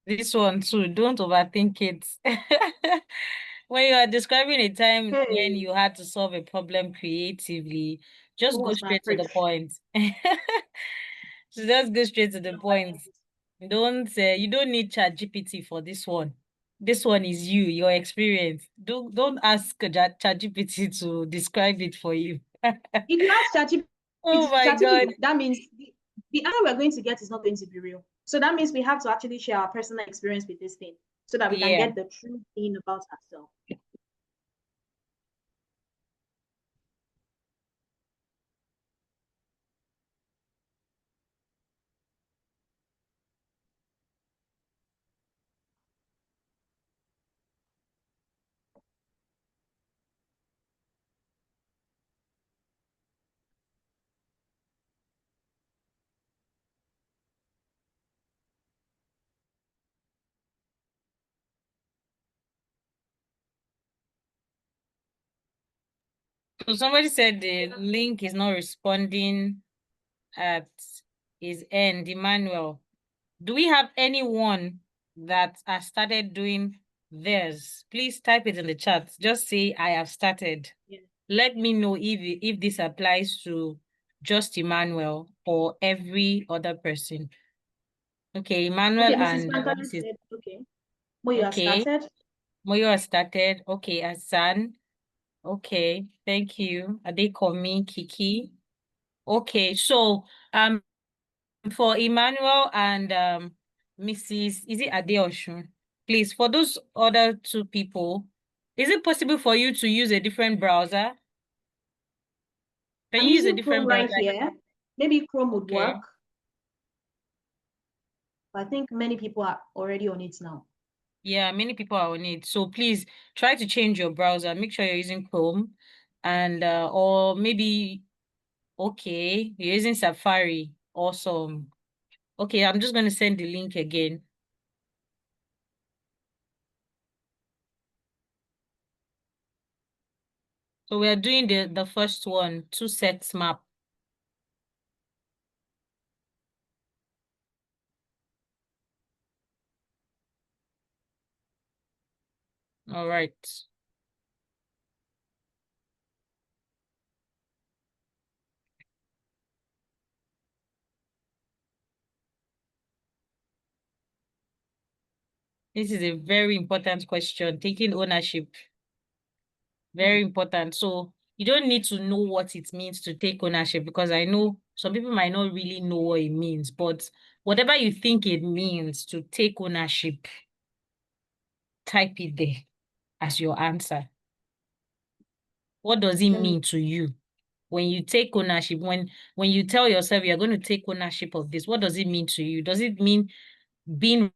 Speaker 3: This one too, don't overthink it. When you are describing a time when
Speaker 1: Hey,
Speaker 3: you had to solve a problem creatively, just
Speaker 1: who
Speaker 3: go
Speaker 1: was my
Speaker 3: straight to the
Speaker 1: preach?
Speaker 3: point. So just go straight to the point. You don't need ChatGPT for this one. This one is you, your experience. Don't ask ChatGPT to describe it for you.
Speaker 1: If you ask
Speaker 3: Oh my God.
Speaker 1: ChatGPT, that means the answer we're going to get is not going to be real. So that means we have to actually share our personal experience with this thing so that we can
Speaker 3: Yeah.
Speaker 1: get the true thing about ourselves.
Speaker 3: So somebody said the link is not responding at his end. Emmanuel, do we have anyone that has started doing theirs? Please type it in the chat. Just say, I have started.
Speaker 1: Yeah.
Speaker 3: Let me know if this applies to just Emmanuel or every other person. Okay, Emmanuel
Speaker 1: Okay, Mrs.
Speaker 3: and
Speaker 1: Fakoya
Speaker 3: Mrs.
Speaker 1: said, okay. Moyo has
Speaker 3: Okay,
Speaker 1: started.
Speaker 3: Moyo has started. Okay, Hassan. Okay, thank you. Adekomi, Kiki. Okay, so for Emmanuel and Mrs. Is it Adeoshun? Please, for those other two people, is it possible for you to use a different browser? Can
Speaker 1: I'm
Speaker 3: you use a
Speaker 1: using Chrome
Speaker 3: different
Speaker 1: right
Speaker 3: browser?
Speaker 1: here. Maybe Chrome would
Speaker 3: Okay.
Speaker 1: work. I think many people are already on it now.
Speaker 3: Yeah, many people are on it. So please try to change your browser. Make sure you're using Chrome and or maybe okay, you're using Safari. Awesome. Okay, I'm just going to send the link again. So we are doing the first one, 2 sets map. All right. This is a very important question, taking ownership. Very important. So you don't need to know what it means to take ownership, because I know some people might not really know what it means, but whatever you think it means to take ownership, type it there as your answer. What does it mean to you? When you take ownership, when you tell yourself you're going to take ownership of this, what does it mean to you? Does it mean being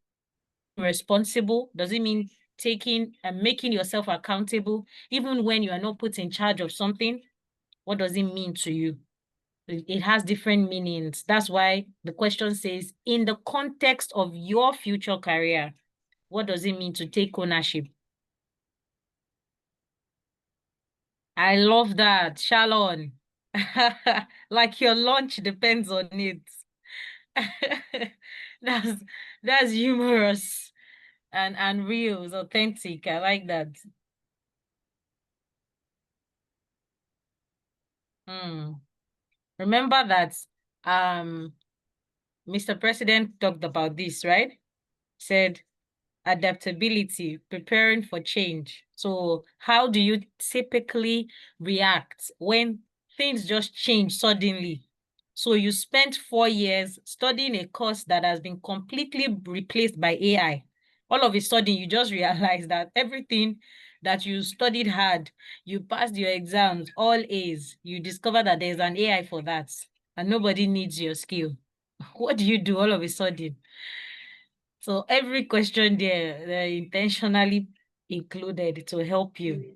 Speaker 3: responsible? Does it mean taking and making yourself accountable, even when you are not put in charge of something? What does it mean to you? It has different meanings. That's why the question says, in the context of your future career, what does it mean to take ownership? I love that, Shalon. Like your lunch depends on it. That's that's humorous and real, it's authentic. I like that. Remember that Mr. President talked about this, right? Said adaptability, preparing for change. So how do you typically react when things just change suddenly? So you spent 4 years studying a course that has been completely replaced by AI. All of a sudden, you just realize that everything that you studied hard, you passed your exams, all A's, you discover that there's an AI for that, and nobody needs your skill. What do you do all of a sudden? So every question there, they're intentionally included to help you.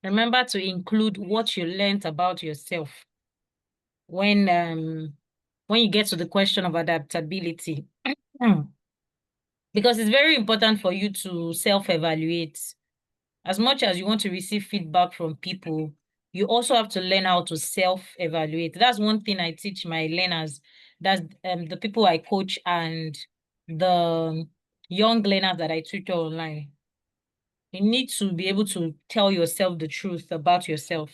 Speaker 3: Remember to include what you learned about yourself when you get to the question of adaptability. Because it's very important for you to self-evaluate. As much as you want to receive feedback from people, you also have to learn how to self-evaluate. That's one thing I teach my learners. That's the people I coach and the young learners that I tutor online. You need to be able to tell yourself the truth about yourself,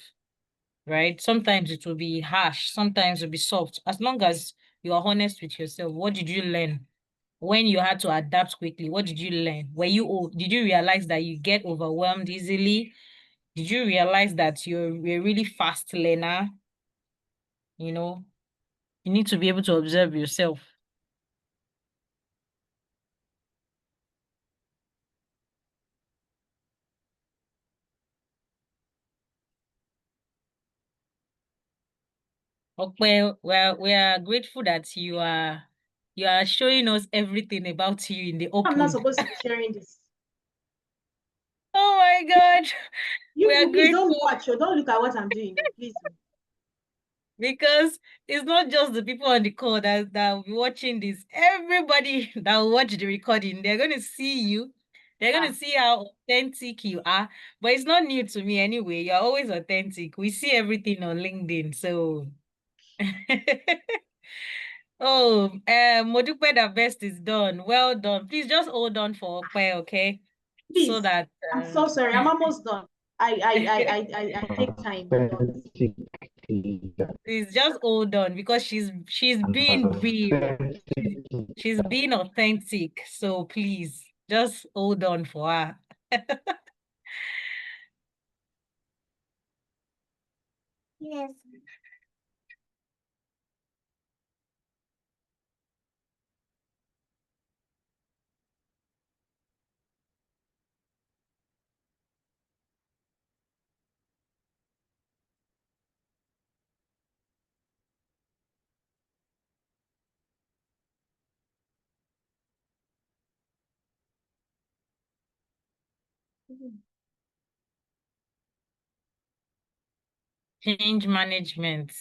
Speaker 3: right? Sometimes it will be harsh, sometimes it will be soft. As long as you are honest with yourself, what did you learn? When you had to adapt quickly, what did you learn? Did you realize that you get overwhelmed easily? Did you realize that you're a really fast learner? You know, you need to be able to observe yourself. Okay, well, we are grateful that you are showing us everything about you in the
Speaker 1: I'm not
Speaker 3: open.
Speaker 1: supposed to be sharing this.
Speaker 3: Oh my God.
Speaker 1: You
Speaker 3: We are
Speaker 1: people, please don't
Speaker 3: grateful
Speaker 1: watch or don't look at what I'm doing. Please.
Speaker 3: because it's not just the people on the call that will be watching this. Everybody that will watch the recording, they're going to see you. They're going to see how authentic you are. But it's not new to me anyway. You're always authentic. We see everything on LinkedIn. So, oh, Modupe, the best is done. Well done. Please just hold on for Okwe, okay?
Speaker 1: Please.
Speaker 3: So that
Speaker 1: I'm so sorry. I'm almost done. I take time.
Speaker 3: please just hold on because she's being real. She's being authentic. So please just hold on for her.
Speaker 4: Yes.
Speaker 3: Change management.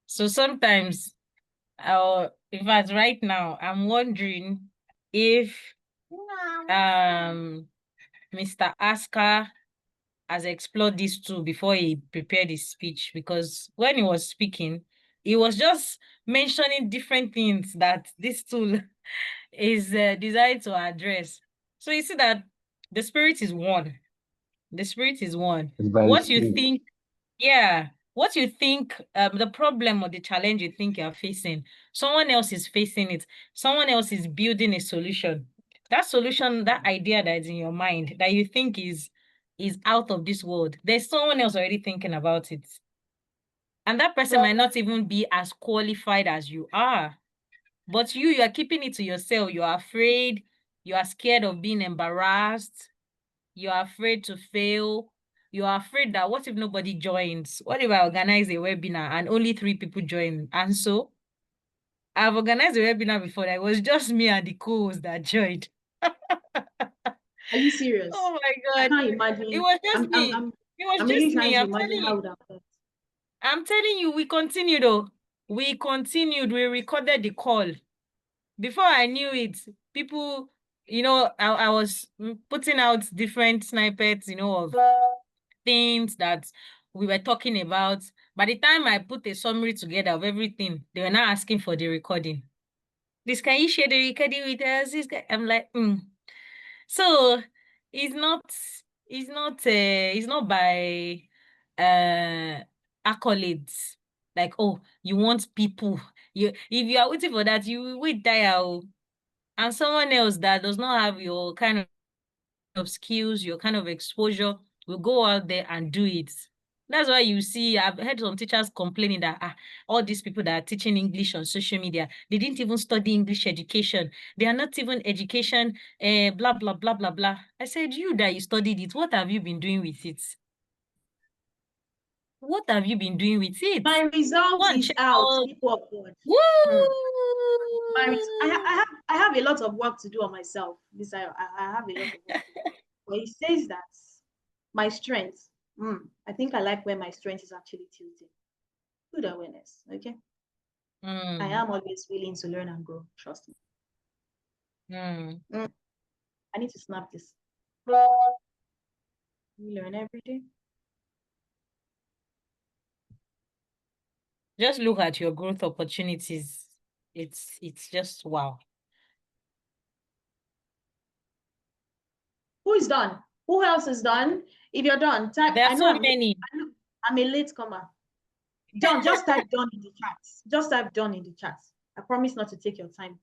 Speaker 3: So sometimes, in fact, right now, I'm wondering if Mr. Aska has explored this too before he prepared his speech, because when he was speaking, he was just mentioning different things that this tool is designed to address. So you see that the spirit is one. The spirit is one.
Speaker 2: It's by
Speaker 3: What you
Speaker 2: spirit.
Speaker 3: think, what you think, the problem or the challenge you think you're facing, someone else is facing it. Someone else is building a solution. That solution, that idea that is in your mind that you think is out of this world, there's someone else already thinking about it. And that person might not even be as qualified as you are. But you are keeping it to yourself. You are afraid. You are scared of being embarrassed. You are afraid to fail. You are afraid that what if nobody joins? What if I organize a webinar and only 3 people join? And so I've organized a webinar before. It was just me and the co-host that joined.
Speaker 1: Are you serious?
Speaker 3: Oh my
Speaker 1: I
Speaker 3: God.
Speaker 1: can't imagine.
Speaker 3: It was just me. It was
Speaker 1: I'm
Speaker 3: just
Speaker 1: really trying
Speaker 3: me.
Speaker 1: to
Speaker 3: I'm
Speaker 1: imagine
Speaker 3: telling
Speaker 1: how
Speaker 3: you.
Speaker 1: would have felt.
Speaker 3: I'm telling you, we continued though. We continued. We recorded the call. Before I knew it, people, I was putting out different snippets, of things that we were talking about. By the time I put a summary together of everything, they were now asking for the recording. This, can you share the recording with us? I'm like, So it's not by accolades. Like, oh, you want people. If you are waiting for that, you will wait there. And someone else that does not have your kind of skills, your kind of exposure, will go out there and do it. That's why you see, I've heard some teachers complaining that all these people that are teaching English on social media, they didn't even study English education. They are not even education, blah, blah, blah, blah, blah. I said, you that you studied it, what have you been doing with it? What have you been doing with it?
Speaker 1: My result is out, people of God.
Speaker 3: Woo!
Speaker 1: I have a lot of work to do on myself. I have a lot of work to do. But he says that my strength, I think I like where my strength is actually tilted. Good awareness, okay? I am always willing to learn and grow, trust me. I need to snap this. We learn every day.
Speaker 3: Just look at your growth opportunities. It's just wow.
Speaker 1: Who is done? Who else is done? If you're done, type.
Speaker 3: There are so many.
Speaker 1: I'm a late comer. Done. Just type done in the chat. Just type done in the chat. I promise not to take your time.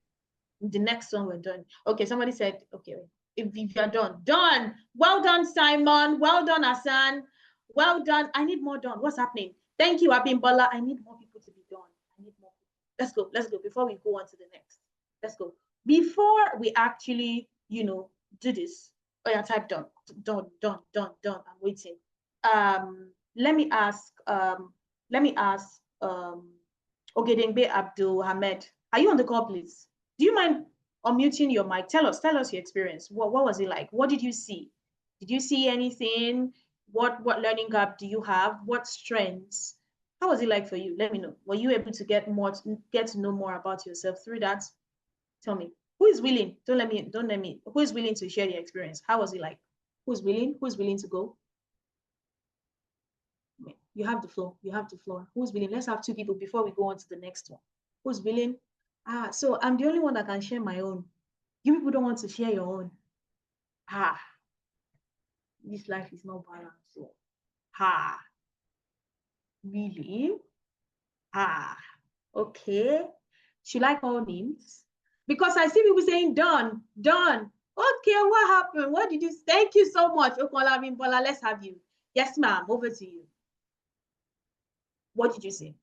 Speaker 1: The next one we're done. Okay, somebody said, okay, if you're done. Done. Well done, Simon. Well done, Hassan. Well done. I need more done. What's happening? Thank you, Abimbola. I need more people to be done. I need more people. Let's go. Before we go on to the next. Let's go. Before we actually, do this. Oh yeah, type done. Done. I'm waiting. Let me ask Ogedengbe Abdul Hamed. Are you on the call, please? Do you mind unmuting your mic? Tell us your experience. What was it like? What did you see? Did you see anything? What learning gap do you have? What strengths? How was it like for you? Let me know. Were you able to get to know more about yourself through that? Tell me. Who is willing? Don't let me. Who is willing to share their experience? How was it like? Who's willing? Who's willing to go? You have the floor. You have the floor. Who's willing? Let's have two people before we go on to the next one. Who's willing? So I'm the only one that can share my own. You people don't want to share your own. This life is not balanced. So, really? Okay. Should I call names? Because I see people saying done. Okay, what happened? What did you? Thank you so much, Okola Bimbola. Let's have you. Yes, ma'am. Over to you. What did you say?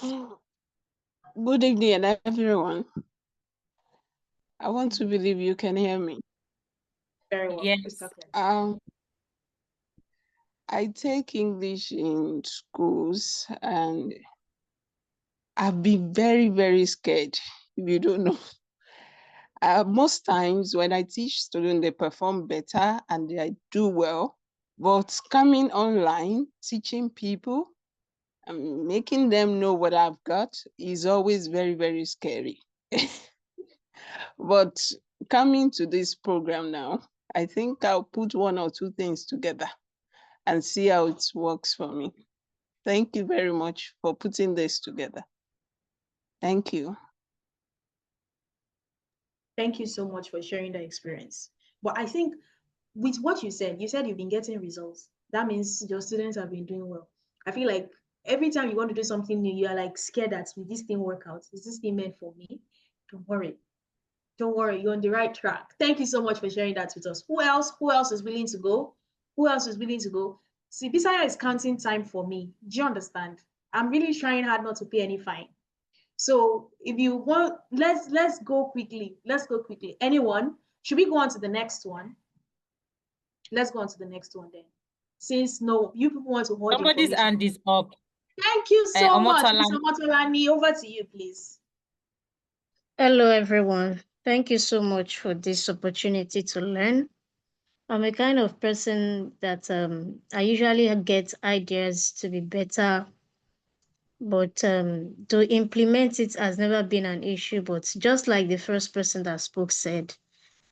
Speaker 5: Good evening, everyone. I want to believe you can hear me.
Speaker 1: Very well.
Speaker 3: Yes.
Speaker 5: I take English in schools and I've been very, very scared, if you don't know. Most times when I teach students, they perform better and they do well. But coming online, teaching people, and making them know what I've got is always very, very scary. But coming to this program now, I think I'll put one or two things together and see how it works for me. Thank you very much for putting this together. Thank you.
Speaker 1: Thank you so much for sharing that experience. But I think with what you said you've been getting results. That means your students have been doing well. I feel like every time you want to do something new, you are like scared that will this thing work out? Is this thing meant for me? Don't worry. Don't worry, you're on the right track. Thank you so much for sharing that with us. Who else is willing to go? Who else is willing to go? See, Bisayo is counting time for me. Do you understand? I'm really trying hard not to pay any fine. So if you want, let's go quickly. Let's go quickly. Anyone? Should we go on to the next one? Let's go on to the next one then. Since no, you people want to hold
Speaker 3: Somebody's hand is up.
Speaker 1: Thank you so much,
Speaker 3: Omotola.
Speaker 1: Mr. Motolani. Over to you, please.
Speaker 4: Hello, everyone. Thank you so much for this opportunity to learn. I'm a kind of person that I usually get ideas to be better, but to implement it has never been an issue. But just like the first person that spoke said,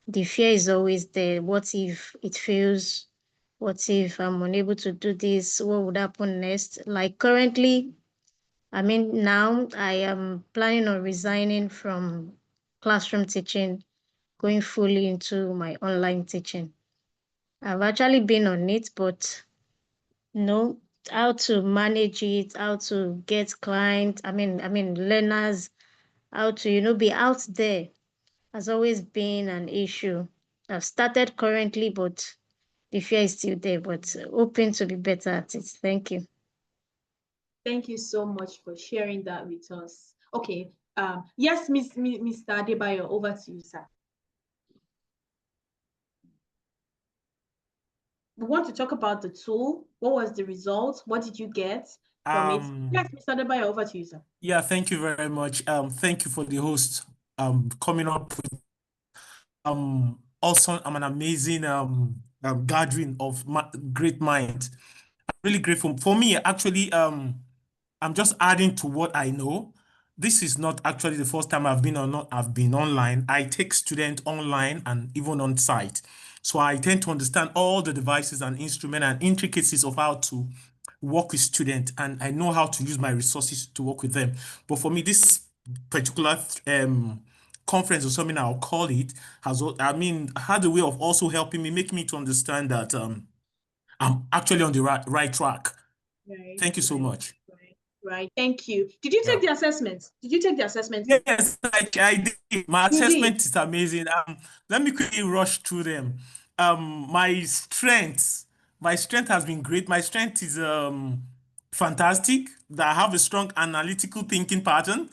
Speaker 4: the fear is always there. What if it fails? What if I'm unable to do this? What would happen next? Like currently, I mean, now I am planning on resigning from classroom teaching, going fully into my online teaching. I've actually been on it, but no, how to manage it, how to get clients, learners, how to, be out there has always been an issue. I've started currently, but the fear is still there, but hoping to be better at it. Thank you.
Speaker 1: Thank you so much for sharing that with us. Okay. Yes, Mr. Adebayo, over to you, sir. We want to talk about the tool. What was the result? What did you get from it? Yes, Mr. Adebayo, over to you, sir.
Speaker 6: Yeah, thank you very much. Thank you for the host coming up with also an amazing gathering of great minds. I'm really grateful. For me, actually, I'm just adding to what I know. This is not actually the first time I've been online. I take students online and even on site. So I tend to understand all the devices and instruments and intricacies of how to work with students, and I know how to use my resources to work with them. But for me, this particular conference, or something I'll call it, had a way of also helping me, make me to understand that I'm actually on the right track.
Speaker 1: Right.
Speaker 6: Thank you so much.
Speaker 1: Right. Thank you. Did you take the assessment? Did you take the assessment?
Speaker 6: Yes, I did. My assessment is amazing. Let me quickly rush through them. My strength has been great. My strength is fantastic. That I have a strong analytical thinking pattern.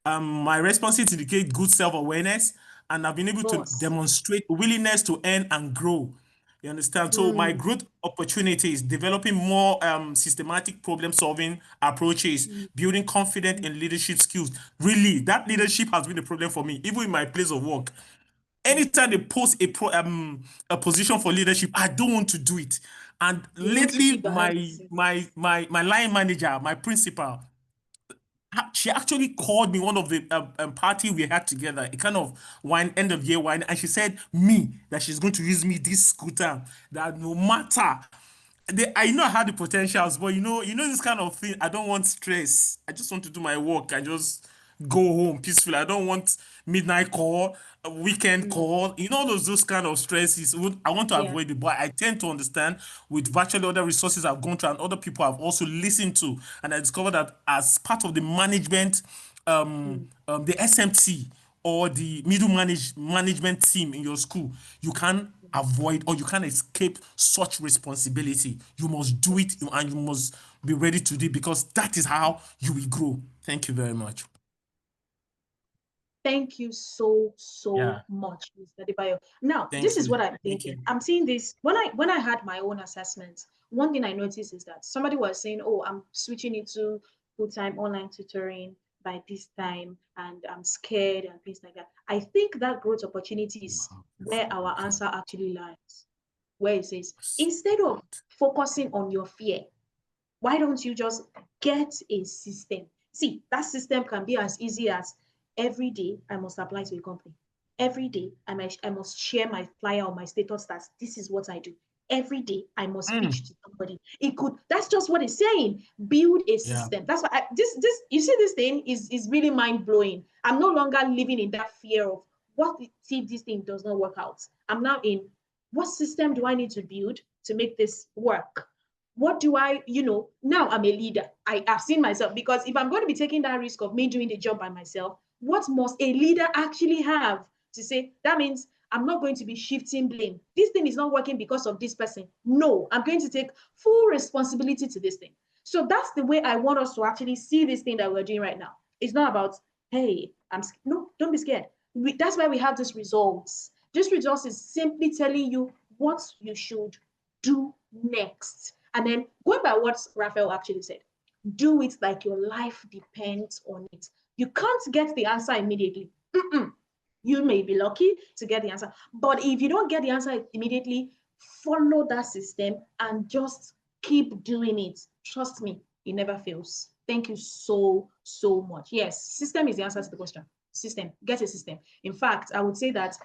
Speaker 6: My responses indicate good self-awareness, and I've been able to demonstrate willingness to earn and grow. You understand? So my growth opportunity is developing more systematic problem-solving approaches, building confidence in leadership skills. Really, that leadership has been a problem for me, even in my place of work. Anytime they post a position for leadership, I don't want to do it. And
Speaker 1: You want to
Speaker 6: lately,
Speaker 1: be behind the scenes.
Speaker 6: my line manager, my principal, she actually called me one of the party we had together, a kind of wine, end of year wine, and she said that she's going to use me this scooter, that no matter I know I had the potentials, but this kind of thing, I don't want stress. I just want to do my work and just go home peacefully. I don't want midnight call, a weekend call, those kind of stresses. I want to
Speaker 1: Yeah.
Speaker 6: avoid it, but I tend to understand with virtually other resources I've gone through and other people I've also listened to, and I discovered that as part of the management, the SMT or the middle management team in your school, you can avoid or you can't escape such responsibility. You must do it and you must be ready to do it because that is how you will grow. Thank you very much.
Speaker 1: Thank you so
Speaker 6: Yeah.
Speaker 1: much, Mr. Bisayo. Now,
Speaker 6: Thank
Speaker 1: this is
Speaker 6: you.
Speaker 1: what I'm
Speaker 6: Thank
Speaker 1: thinking.
Speaker 6: you.
Speaker 1: I'm seeing this when I had my own assessments. One thing I noticed is that somebody was saying, "Oh, I'm switching into full-time online tutoring by this time, and I'm scared and things like that." I think that growth opportunity is where our answer actually lies. Where it says, instead of focusing on your fear, why don't you just get a system? See, that system can be as easy as every day I must apply to a company. Every day I must share my flyer or my status that this is what I do. Every day I must pitch to somebody. That's just what it's saying. Build a system. That's why this you see, this thing is really mind-blowing. I'm no longer living in that fear of what if this thing does not work out. I'm now in, what system do I need to build to make this work? What do I, now I'm a leader. I've seen myself, because if I'm going to be taking that risk of me doing the job by myself, what must a leader actually have to say? That means I'm not going to be shifting blame. This thing is not working because of this person. No, I'm going to take full responsibility to this thing. So that's the way I want us to actually see this thing that we're doing right now. It's not about, hey, no, don't be scared. That's why we have these results. This results is simply telling you what you should do next. And then going by what Raphael actually said, do it like your life depends on it. You can't get the answer immediately. You may be lucky to get the answer, but if you don't get the answer immediately, follow that system and just keep doing it. Trust me, it never fails. Thank you so much. Yes, system is the answer to the question. System, get a system. In fact, I would say that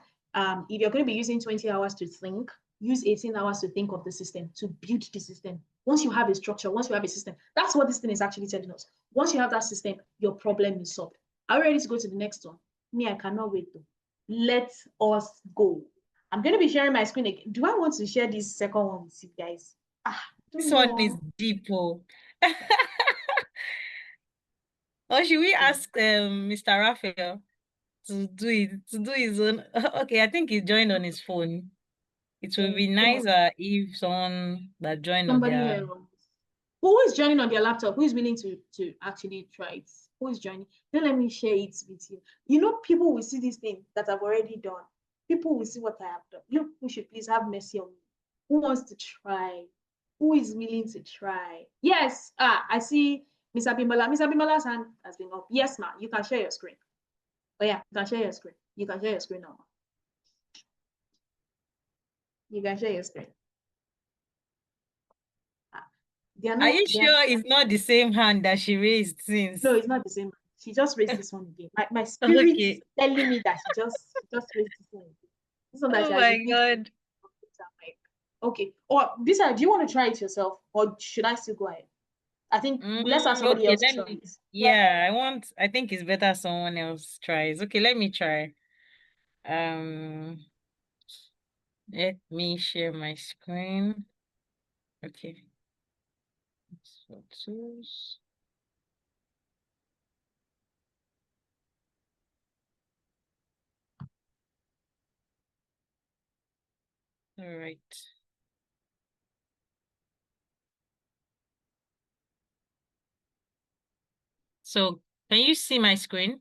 Speaker 1: if you're going to be using 20 hours to think, use 18 hours to think of the system, to build the system. Once you have a structure, once you have a system, that's what this thing is actually telling us. Once you have that system, your problem is solved. Are we ready to go to the next one? Me, I cannot wait though. Let us go. I'm going to be sharing my screen again. Do I want to share this second one with you guys?
Speaker 3: This one is deep. Oh. Or should we ask Mr. Raphael to do his own? Okay, I think he joined on his phone. It would be nicer if someone that joined on their...
Speaker 1: Who is joining on their laptop? Who is willing to actually try it? Who is joining? Then let me share it with you. People will see this thing that I've already done. People will see what I have done. Look, we should please have mercy on me. Who wants to try? Who is willing to try? Yes. I see Miss Abimbola. Miss Abimbola's hand has been up. Yes, ma'am. You can share your screen. Oh yeah, you can share your screen. You can share your screen now. You can share your screen.
Speaker 3: Are you sure it's not the same hand that she raised since?
Speaker 1: No, it's not the same. She just raised this one again. My spirit is telling me that she just raised this one again. This one that
Speaker 3: oh my God.
Speaker 1: Okay. Or Bisayo, do you want to try it yourself, or should I still go ahead? I think let's have somebody else try it.
Speaker 3: Yeah, I think it's better someone else tries. Okay, let me try. Let me share my screen. Okay. Photos. All right. So, can you see my screen?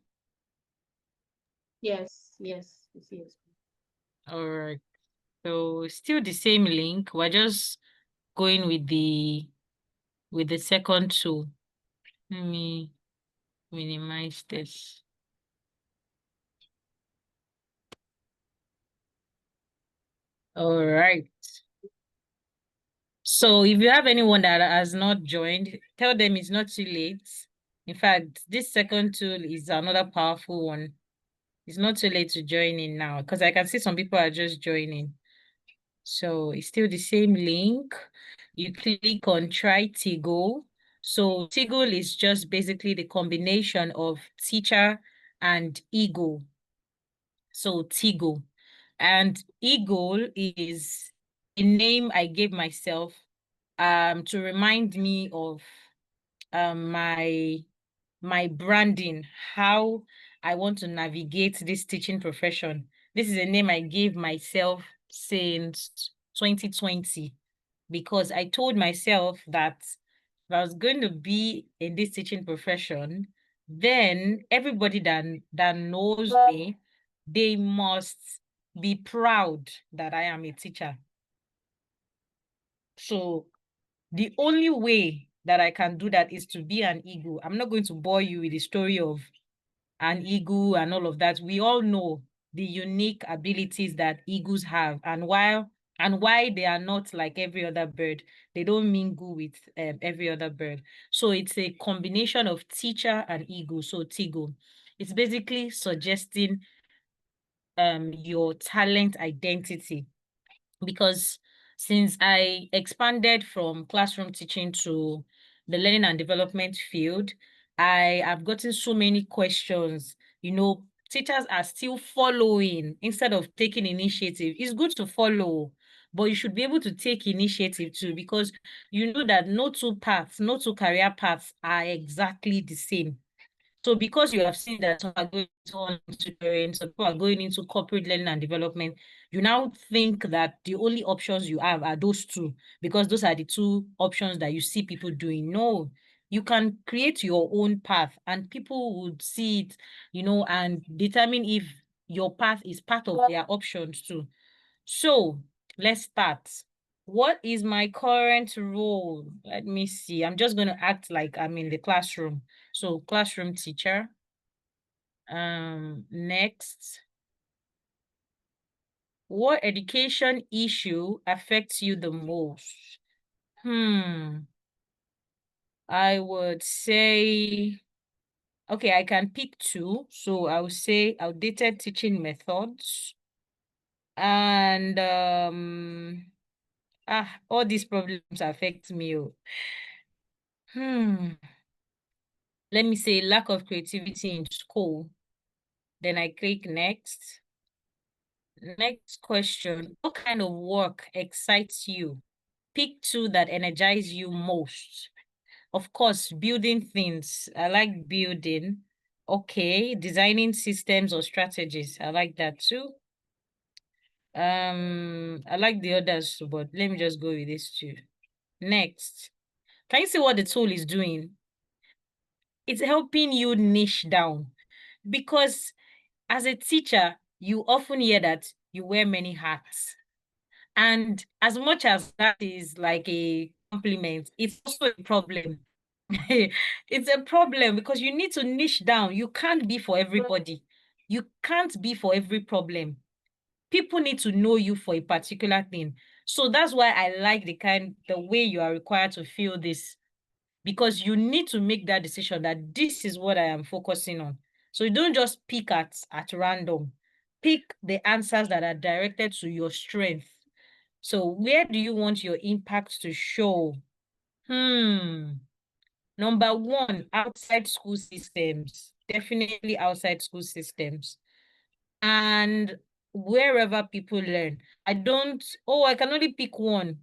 Speaker 1: Yes, yes, yes.
Speaker 3: All right. So, still the same link. We're just going with the second tool. Let me minimize this. All right. So if you have anyone that has not joined, tell them it's not too late. In fact, this second tool is another powerful one. It's not too late to join in now because I can see some people are just joining. So it's still the same link. You click on Try Teagle. So Teagle is just basically the combination of teacher and ego. So Teagle. And Eagle is a name I gave myself to remind me of my branding, how I want to navigate this teaching profession. This is a name I gave myself since 2020 because I told myself that if I was going to be in this teaching profession, then everybody that knows me, they must be proud that I am a teacher. So the only way that I can do that is to be an eagle. I'm not going to bore you with the story of an eagle and all of that. We all know the unique abilities that eagles have and why they are not like every other bird. They don't mingle with every other bird. So it's a combination of teacher and eagle. So Teagle. It's basically suggesting your talent identity, because since I expanded from classroom teaching to the learning and development field, I have gotten so many questions. You know, teachers are still following instead of taking initiative. It's good to follow, but you should be able to take initiative too, because you know that no two paths, no two career paths are exactly the same. So because you have seen that some are going into online tutoring, some people are going into corporate learning and development, you now think that the only options you have are those two, because those are the two options that you see people doing. No, you can create your own path and people would see it, you know, and determine if your path is part of their options too. So let's start. What is my current role? Let me see. I'm just going to act like I'm in the classroom. So classroom teacher. Next. What education issue affects you the most? I would say, okay, I can pick two. So I would say outdated teaching methods and all these problems affect me. Let me say lack of creativity in school. Then I click next. Next question. What kind of work excites you? Pick two that energize you most. Of course, building things. I like building. Okay, designing systems or strategies. I like that too. I like the others too, but let me just go with this two. Next. Can you see what the tool is doing? It's helping you niche down, because as a teacher, you often hear that you wear many hats. And as much as that is like a compliment, it's also a problem. It's a problem because you need to niche down. You can't be for everybody. You can't be for every problem. People need to know you for a particular thing. So that's why I like the way you are required to feel this, because you need to make that decision that this is what I am focusing on. So you don't just pick at random. Pick the answers that are directed to your strength. So where do you want your impact to show? Number one, outside school systems. Definitely outside school systems. And wherever people learn. I can only pick one.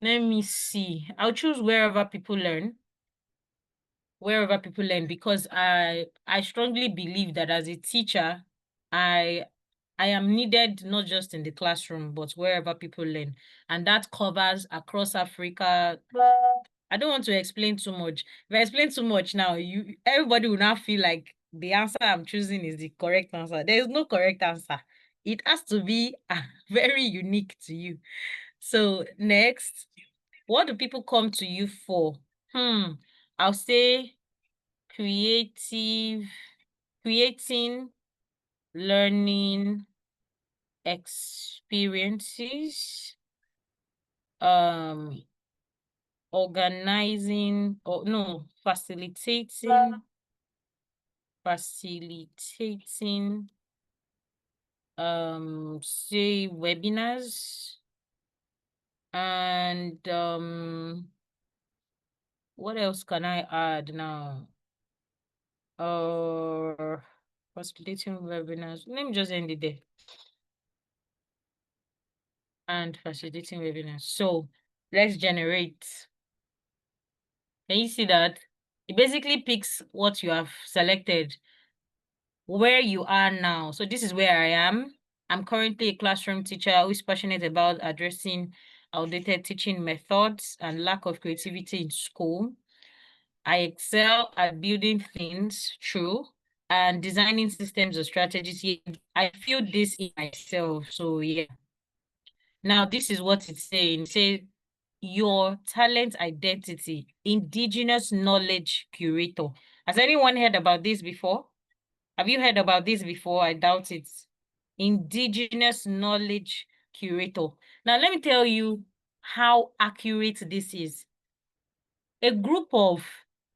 Speaker 3: Let me see. I'll choose wherever people learn. Wherever people learn, because I strongly believe that as a teacher, I am needed not just in the classroom, but wherever people learn. And that covers across Africa. I don't want to explain too much. If I explain too much now, everybody will now feel like the answer I'm choosing is the correct answer. There is no correct answer. It has to be very unique to you. So next, what do people come to you for? I'll say creating, learning, experiences, organizing, or no, facilitating, say webinars, and what else can I add now? Facilitating webinars. Let me just end it there. And facilitating webinars. So let's generate. Can you see that? It basically picks what you have selected, where you are now. So this is where I am. I'm currently a classroom teacher who is passionate about addressing outdated teaching methods and lack of creativity in school. I excel at building things true and designing systems or strategies. I feel this in myself. So yeah. Now this is what it's saying. It says your talent identity, indigenous knowledge curator. Has anyone heard about this before? Have you heard about this before? I doubt it. Indigenous knowledge curator. Now let me tell you how accurate this is. A group of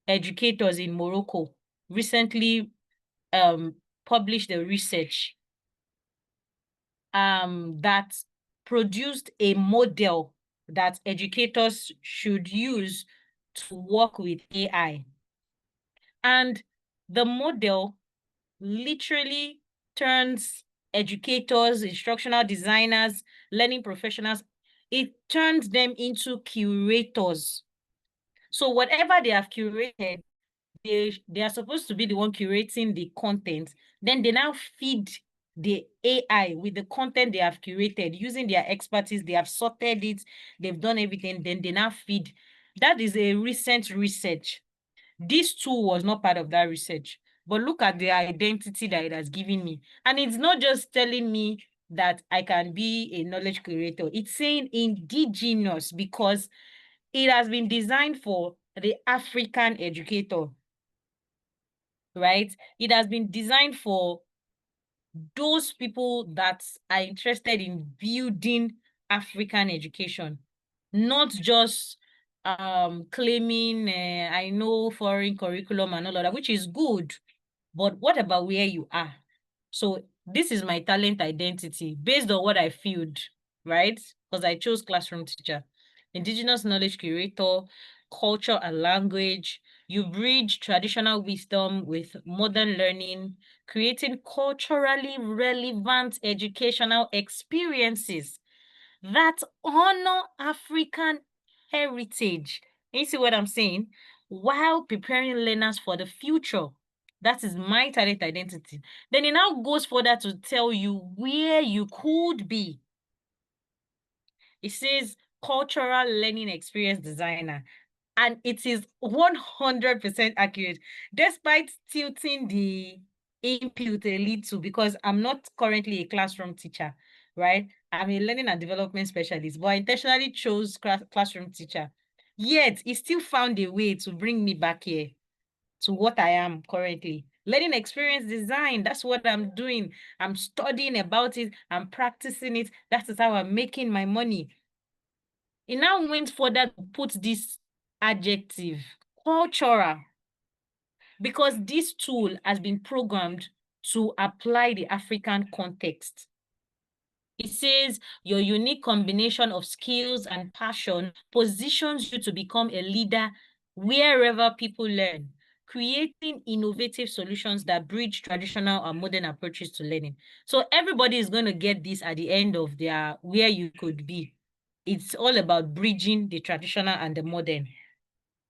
Speaker 3: educators in Morocco recently published a research that produced a model that educators should use to work with AI. And the model literally turns educators, instructional designers, learning professionals, it turns them into curators. So whatever they have curated, they are supposed to be the one curating the content. Then they now feed the AI with the content they have curated using their expertise. They have sorted it. They've done everything. Then they now feed. That is a recent research. This tool was not part of that research. But look at the identity that it has given me. And it's not just telling me that I can be a knowledge curator. It's saying indigenous because it has been designed for the African educator, right? It has been designed for those people that are interested in building African education, not just claiming I know foreign curriculum and all of that, which is good. But what about where you are? So this is my talent identity based on what I feel, right? Because I chose classroom teacher, indigenous knowledge curator, culture and language. You bridge traditional wisdom with modern learning, creating culturally relevant educational experiences that honor African heritage. You see what I'm saying? While preparing learners for the future. That is my talent identity. Then it now goes further to tell you where you could be. It says cultural learning experience designer. And it is 100% accurate, despite tilting the input a little because I'm not currently a classroom teacher, right? I'm a learning and development specialist, but I intentionally chose classroom teacher. Yet, it still found a way to bring me back here to what I am currently. Learning experience design, that's what I'm doing. I'm studying about it. I'm practicing it. That is how I'm making my money. It now went further to put this adjective, cultural, because this tool has been programmed to apply the African context. It says your unique combination of skills and passion positions you to become a leader wherever people learn, creating innovative solutions that bridge traditional and modern approaches to learning. So everybody is going to get this at the end of their where you could be. It's all about bridging the traditional and the modern.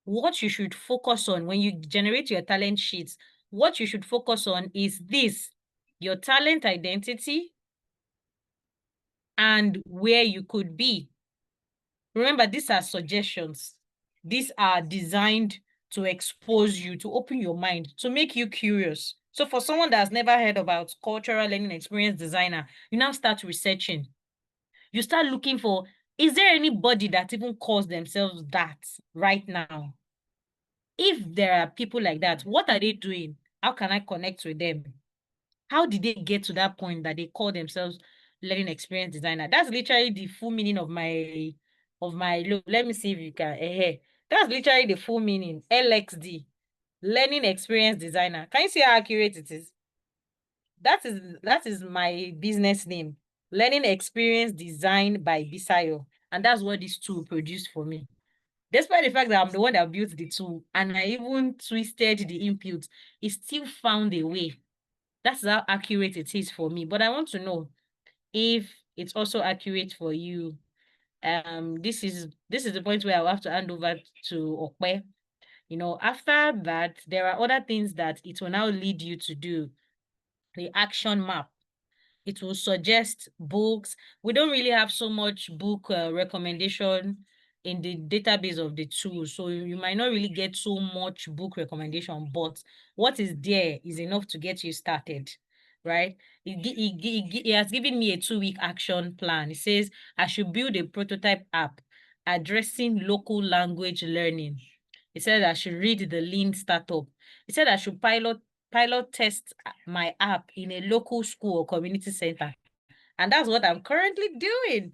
Speaker 3: What you should focus on when you generate your talent sheets, what you should focus on is this, your talent identity, and where you could be. Remember, these are suggestions. These are designed to expose you, to open your mind, to make you curious. So for someone that has never heard about cultural learning experience designer, you now start researching. You start looking for, is there anybody that even calls themselves that right now? If there are people like that, what are they doing? How can I connect with them? How did they get to that point that they call themselves learning experience designer. That's literally the full meaning of my look. Let me see if you can. That's literally the full meaning. LXD, learning experience designer. Can you see how accurate it is? That is my business name, Learning Experience Design by Bisayo. And that's what this tool produced for me. Despite the fact that I'm the one that built the tool and I even twisted the input, it still found a way. That's how accurate it is for me. But I want to know if it's also accurate for you. This is the point where I'll have to hand over to Okpe. You know, after that, there are other things that it will now lead you to do. The action map. It will suggest books. We don't really have so much book recommendation in the database of the tool, so you might not really get so much book recommendation, but what is there is enough to get you started, right? It has given me a 2-week action plan. It says I should build a prototype app addressing local language learning. It said I should read the Lean Startup. It said I should pilot test my app in a local school or community center. And that's what I'm currently doing.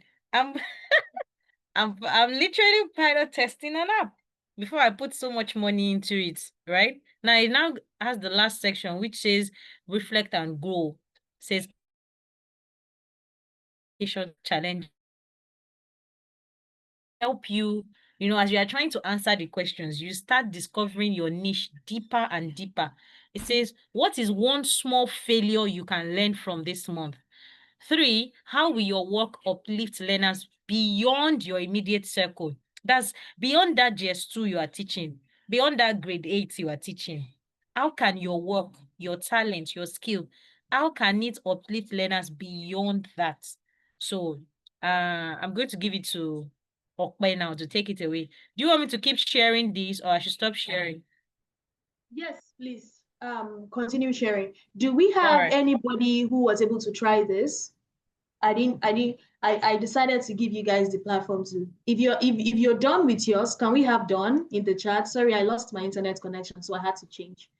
Speaker 3: I'm literally pilot testing an app before I put so much money into it, right? Now it now has the last section, which says reflect and grow. It says challenge help you, as you are trying to answer the questions, you start discovering your niche deeper and deeper. It says, what is one small failure you can learn from this month? 3, how will your work uplift learners beyond your immediate circle? That's beyond that GS2 you are teaching, beyond that grade 8 you are teaching. How can your work, your talent, your skill, how can it uplift learners beyond that? So I'm going to give it to Okpe now to take it away. Do you want me to keep sharing this or I should stop sharing?
Speaker 1: Yes, please. Continue sharing. Do we have anybody who was able to try this? I decided to give you guys the platform to. If you're done with yours, can we have done in the chat? Sorry, I lost my internet connection, so I had to change.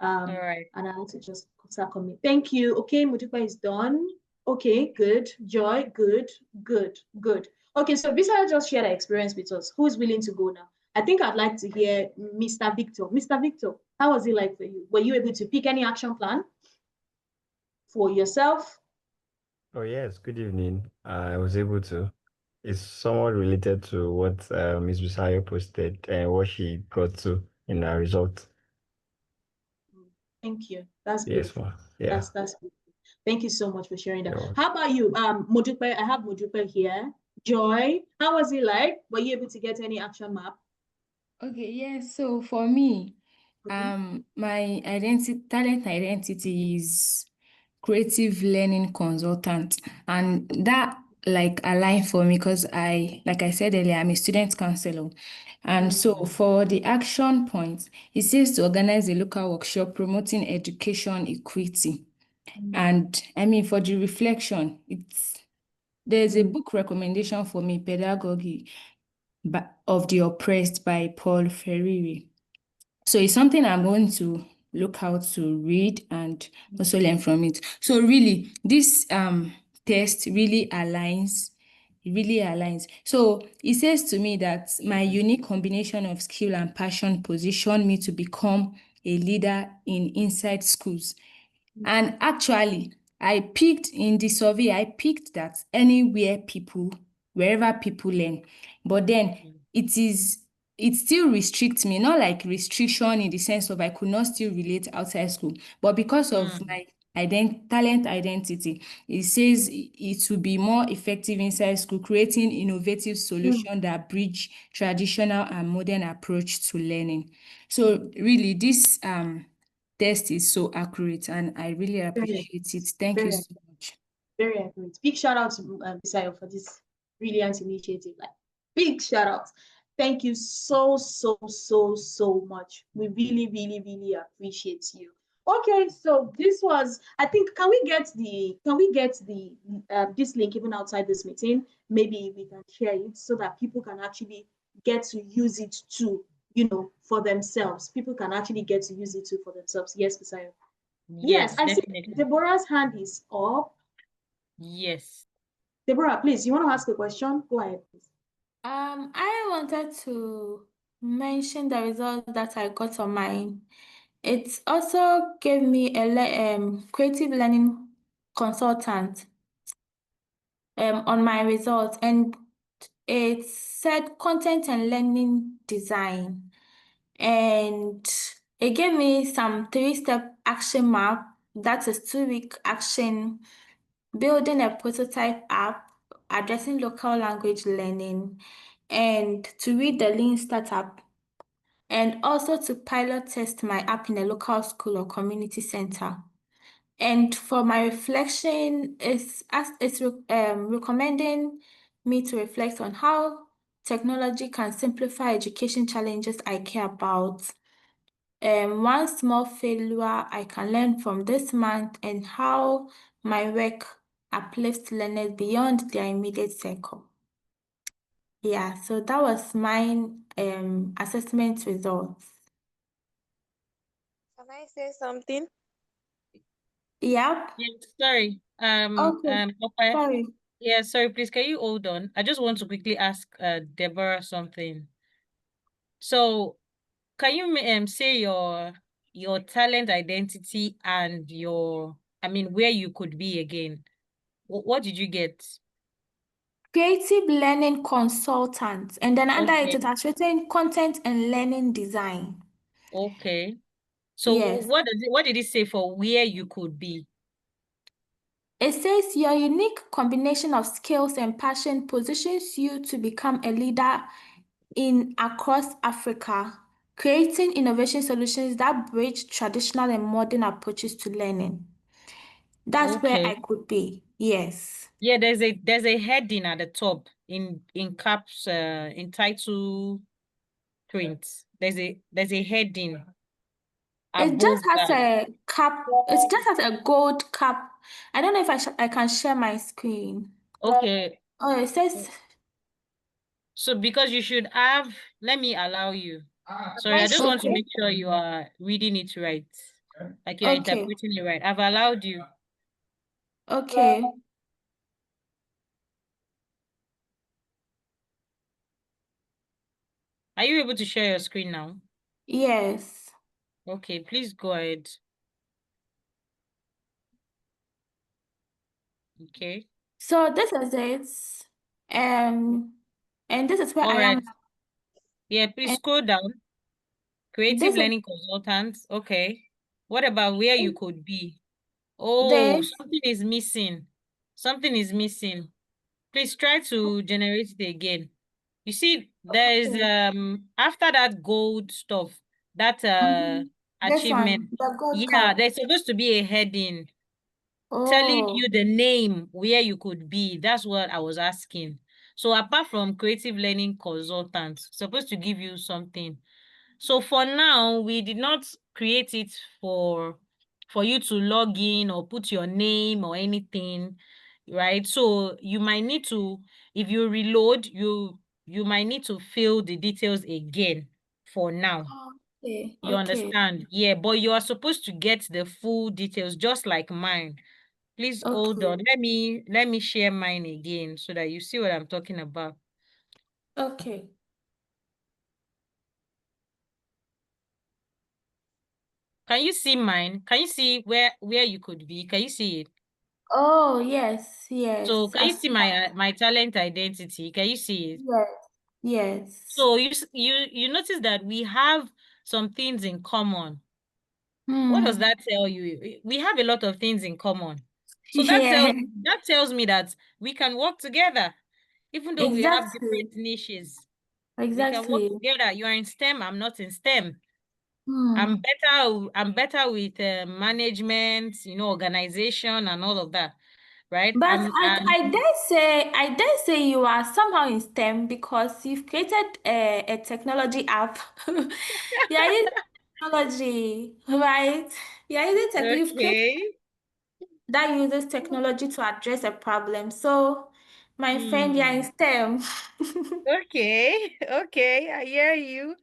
Speaker 3: All right.
Speaker 1: And I had to just start coming. Thank you. Okay, Mutupa is done. Okay, good. Joy, good. Okay, so Bisayo just shared her experience with us. Who's willing to go now? I think I'd like to hear Mr. Victor. Mr. Victor, how was it like for you? Were you able to pick any action plan for yourself?
Speaker 7: Oh, yes. Good evening. I was able to. It's somewhat related to what Ms. Bisayo posted and what she got to in her result.
Speaker 1: Thank you. That's
Speaker 7: Yes,
Speaker 1: beautiful.
Speaker 7: ma'am. Yeah.
Speaker 1: That's beautiful. Thank you so much for sharing that.
Speaker 7: You're welcome.
Speaker 1: How about you, Modupe? I have Modupe here. Joy, how was it like? Were you able to get any action map?
Speaker 8: Okay, yes. So for me, my talent identity is creative learning consultant, and that aligned for me because like I said earlier, I'm a student counselor. And so for the action points, it says to organize a local workshop promoting education equity. And I mean, for the reflection, there's a book recommendation for me, Pedagogy of the Oppressed by Paul Freire. So it's something I'm going to look out to read and also learn from it. So really, this test really aligns. It really aligns. So it says to me that my unique combination of skill and passion position me to become a leader in inside schools. And actually, I picked in the survey, I picked that wherever people learn. But then it still restricts me, not like restriction in the sense of I could not still relate outside school, but because of my talent identity, it says it will be more effective inside school, creating innovative solutions that bridge traditional and modern approach to learning. So really, this test is so accurate and I really appreciate it. Thank you so much.
Speaker 1: Very accurate. Big shout out to Bisayo for this brilliant initiative. Like, big shout out. Thank you so much. We really appreciate you. Okay, so this was, I think, can we get the this link even outside this meeting? Maybe we can share it so that people can actually get to use it too, for themselves. People can actually get to use it too for themselves. Yes, Bisayo. Yes, I see
Speaker 3: definitely.
Speaker 1: Deborah's hand is up.
Speaker 3: Yes.
Speaker 1: Deborah, please, you want to ask a question? Go ahead, please.
Speaker 8: I wanted to mention the results that I got on mine. It also gave me a creative learning consultant on my results, and it said content and learning design, and it gave me some 3-step action map. That's a 2-week action, building a prototype app, addressing local language learning, and to read the lean startup, and also to pilot test my app in a local school or community center. And for my reflection, it's recommending me to reflect on how technology can simplify education challenges I care about. One small failure I can learn from this month, and how my work uplifts learners beyond their immediate circle. Yeah, so that was my assessment results.
Speaker 9: Can I say something?
Speaker 8: Yep.
Speaker 3: Yeah, sorry.
Speaker 8: Okay.
Speaker 3: Ope.
Speaker 8: Sorry.
Speaker 3: Yeah, sorry, please, can you hold on? I just want to quickly ask Deborah something. So can you say your talent identity and where you could be again? What did you get?
Speaker 8: Creative learning consultant. And then under
Speaker 3: Okay.
Speaker 8: it has written content and learning design.
Speaker 3: Okay. So
Speaker 8: Yes.
Speaker 3: what did it say for where you could be?
Speaker 8: It says your unique combination of skills and passion positions you to become a leader across Africa, creating innovation solutions that bridge traditional and modern approaches to learning. That's where
Speaker 3: Okay.
Speaker 8: I could be. Yes.
Speaker 3: Yeah, there's a heading at the top in caps in title print. There's a heading
Speaker 8: It just
Speaker 3: above
Speaker 8: has
Speaker 3: that.
Speaker 8: a cap. It just has a gold cap. I don't know if I can share my screen.
Speaker 3: Okay.
Speaker 8: Oh, it says
Speaker 3: So because you should have, let me allow you. Sorry, I just want to
Speaker 8: okay.
Speaker 3: make sure you are reading it right. Like you're
Speaker 8: Okay.
Speaker 3: interpreting it right. I've allowed you.
Speaker 8: Okay.
Speaker 3: Are you able to share your screen now?
Speaker 8: Yes.
Speaker 3: Okay, please go ahead. Okay.
Speaker 8: So this is it. And this is where
Speaker 3: All
Speaker 8: I
Speaker 3: right.
Speaker 8: am.
Speaker 3: Yeah, please
Speaker 8: And
Speaker 3: scroll down. Creative
Speaker 8: this is
Speaker 3: learning consultants. Okay. What about where you could be? Oh,
Speaker 8: this.
Speaker 3: something is missing. Something is missing. Please try to generate it again. You see, there is
Speaker 8: Okay.
Speaker 3: after that gold stuff, that
Speaker 8: This
Speaker 3: achievement.
Speaker 8: one, the gold
Speaker 3: Yeah,
Speaker 8: cap.
Speaker 3: there's supposed to be a heading telling
Speaker 8: Oh.
Speaker 3: you the name where you could be. That's what I was asking. So apart from creative learning consultant, supposed to give you something. So for now, we did not create it for you to log in or put your name or anything, right? So you might need to, if you reload, you might need to fill the details again for now.
Speaker 8: Okay.
Speaker 3: You
Speaker 8: Okay.
Speaker 3: understand? Yeah, but you are supposed to get the full details just like mine. Please hold
Speaker 8: Okay.
Speaker 3: on. Let me share mine again so that you see what I'm talking about.
Speaker 8: Okay.
Speaker 3: Can you see mine? Can you see where you could be? Can you see it?
Speaker 8: Oh, yes.
Speaker 3: So
Speaker 8: Yes.
Speaker 3: can you see my talent identity? Can you see it?
Speaker 8: Yes. Yes.
Speaker 3: So you notice that we have some things in common. What does
Speaker 8: Hmm.
Speaker 3: that tell you? We have a lot of things in common. So
Speaker 8: Yeah.
Speaker 3: that tells me that we can work together, even though we have
Speaker 8: Exactly.
Speaker 3: different niches. We can work
Speaker 8: Exactly.
Speaker 3: together. You are in STEM, I'm not in STEM.
Speaker 8: Hmm.
Speaker 3: I'm better with management, organization and all of that, right?
Speaker 8: But I dare say you are somehow in STEM because you've created a technology app. Yeah, using technology, right? Yeah, you've created
Speaker 3: Okay.
Speaker 8: that uses technology to address a problem. So, my friend, you're in
Speaker 3: Hmm.
Speaker 8: STEM.
Speaker 3: Okay. Okay, I hear you.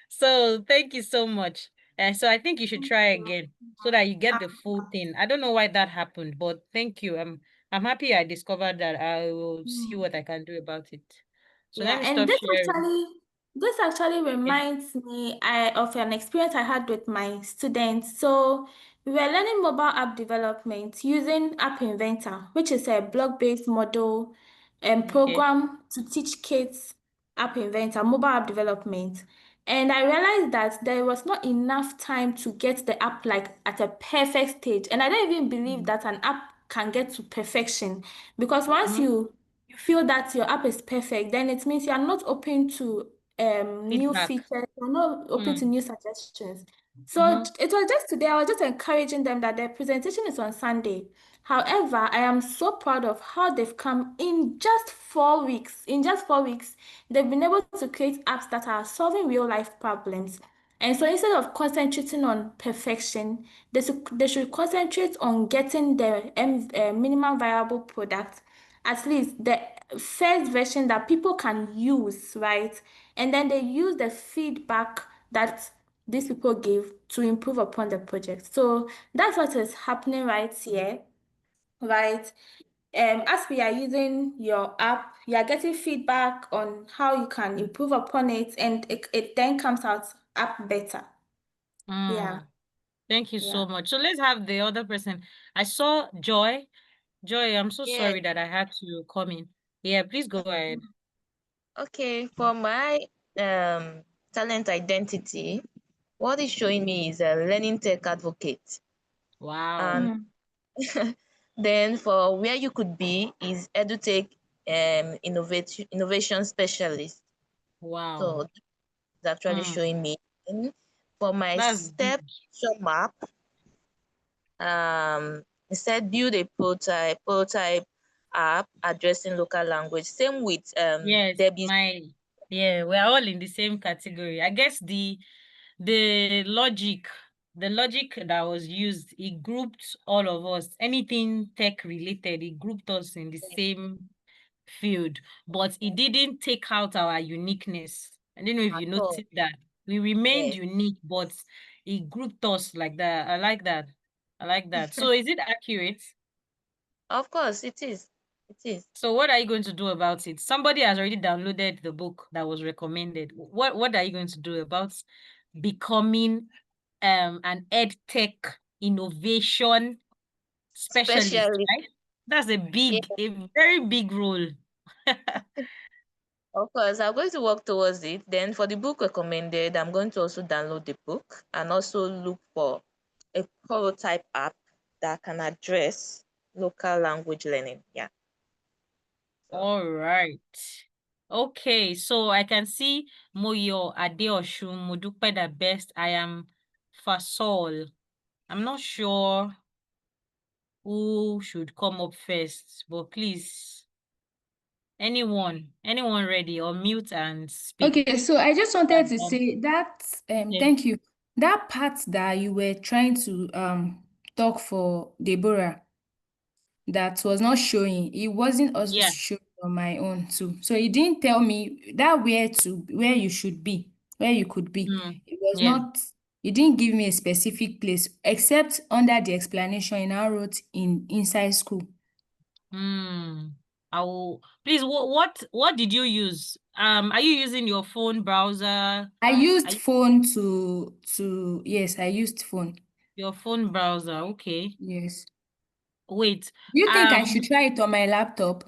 Speaker 3: So thank you so much. So I think you should try again so that you get the full thing. I don't know why that happened, but thank you. I'm I'm happy I discovered that. I will see what I can do about it. So let
Speaker 9: Yeah,
Speaker 3: me
Speaker 9: and
Speaker 3: stop sharing.
Speaker 9: this actually reminds me of an experience I had with my students. So we were learning mobile app development using App Inventor, which is a blog-based model and
Speaker 3: Okay.
Speaker 9: program to teach kids App Inventor, mobile app development. And I realized that there was not enough time to get the app like at a perfect stage. And I don't even believe that an app can get to perfection, because once you feel that your app is perfect, then it means you are not open to new
Speaker 3: Feedback.
Speaker 9: features, you're not open to new suggestions. So
Speaker 3: Mhm.
Speaker 9: it was just today, I was just encouraging them that their presentation is on Sunday. However, I am so proud of how they've come in just 4 weeks. In just 4 weeks, they've been able to create apps that are solving real life problems. And so instead of concentrating on perfection, they should concentrate on getting the minimum viable product, at least the first version that people can use, right? And then they use the feedback that these people give to improve upon the project. So that's what is happening right here, right? As we are using your app, you are getting feedback on how you can improve upon it, and it then comes out app better. Yeah,
Speaker 3: Thank you
Speaker 9: yeah.
Speaker 3: so much. So let's have the other person. I saw Joy. Joy, I'm so
Speaker 10: Yeah.
Speaker 3: sorry that I had to come in. Yeah, please go ahead.
Speaker 10: Okay, for my talent identity, what is showing me is a learning tech advocate.
Speaker 3: Wow.
Speaker 10: And then for where you could be is edutech innovation specialist.
Speaker 3: Wow.
Speaker 10: So it's actually showing me. And for my
Speaker 3: That's
Speaker 10: step
Speaker 3: big.
Speaker 10: action map, it said build a prototype app addressing local language. Same with
Speaker 3: Yes,
Speaker 10: Debbie's.
Speaker 3: we're all in the same category. I guess the logic that was used, it grouped all of us. Anything tech related, it grouped us in the same field, but it didn't take out our uniqueness. I don't know if you
Speaker 10: At all.
Speaker 3: noticed that. We remained
Speaker 10: Yes.
Speaker 3: unique, but it grouped us like that. I like that. I like that. So is it accurate?
Speaker 10: Of course, it is. It is.
Speaker 3: So what are you going to do about it? Somebody has already downloaded the book that was recommended. What are you going to do about becoming an ed tech innovation specialist,
Speaker 10: Specialist.
Speaker 3: right? That's a very big role.
Speaker 10: Of course, I'm going to work towards it. Then for the book recommended, I'm going to also download the book and also look for a prototype app that can address local language learning. Yeah. So,
Speaker 3: All right. Okay, so I can see Moyo Adeoshun Modupe the best. I am Fasol. I'm not sure who should come up first, but please, anyone ready, or mute and speak.
Speaker 8: Okay, so I just wanted to
Speaker 3: Um,
Speaker 8: say that
Speaker 3: okay.
Speaker 8: thank you. That part that you were trying to talk for Deborah that was not showing, it wasn't also
Speaker 3: Yeah.
Speaker 8: showing on my own too. So it didn't tell me that where you should be, where you could be. It was
Speaker 3: Yeah.
Speaker 8: not, it didn't give me a specific place, except under the explanation in our wrote inside school.
Speaker 3: I will please. What did you use? Are you using your phone browser?
Speaker 8: I used phone to yes, I used phone.
Speaker 3: Your phone browser, okay.
Speaker 8: Yes.
Speaker 3: Wait.
Speaker 8: Do you think I should try it on my laptop?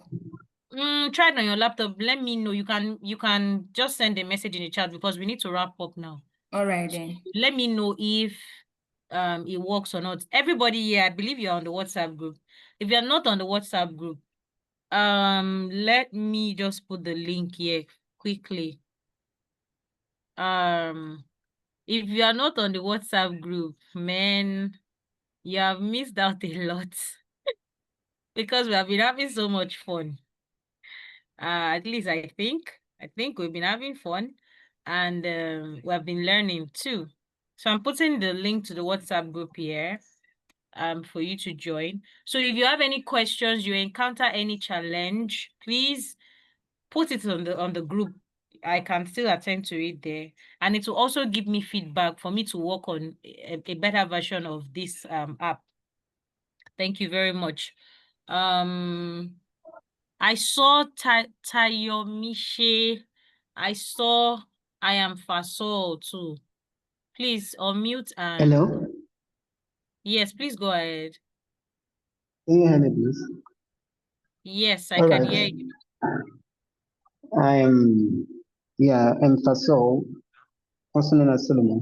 Speaker 3: Try it on your laptop. Let me know. You can just send a message in the chat because we need to wrap up now.
Speaker 8: All right then.
Speaker 3: Let me know if it works or not. Everybody here, I believe you're on the WhatsApp group. If you're not on the WhatsApp group, let me just put the link here quickly. If you are not on the WhatsApp group, man, you have missed out a lot because we have been having so much fun. At least I think we've been having fun, and we have been learning too. So I'm putting the link to the WhatsApp group here for you to join. So if you have any questions, you encounter any challenge, please put it on the group. I can still attend to it there, and it will also give me feedback for me to work on a better version of this app. Thank you very much. I saw Tayomishe. I saw I am Fasol too. Please unmute and
Speaker 11: Hello,
Speaker 3: yes, please go ahead.
Speaker 11: can you hear me, please?
Speaker 3: Yes, I
Speaker 11: All
Speaker 3: can
Speaker 11: right.
Speaker 3: hear you.
Speaker 11: I'm Fasol, also known as Solomon.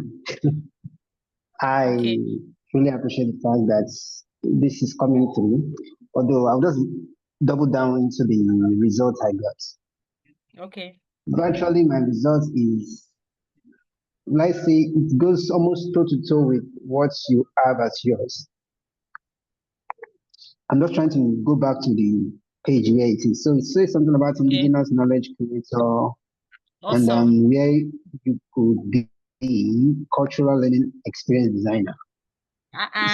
Speaker 11: I
Speaker 3: Okay.
Speaker 11: really appreciate the fact that this is coming through, although I'll just double down into the results I got.
Speaker 3: Okay.
Speaker 11: Virtually, my result is, let's say, it goes almost toe to toe with what you have as yours. I'm just trying to go back to the page where it is. So it says something about
Speaker 3: Okay.
Speaker 11: indigenous knowledge creator, and
Speaker 3: Awesome.
Speaker 11: where you could be cultural learning experience designer.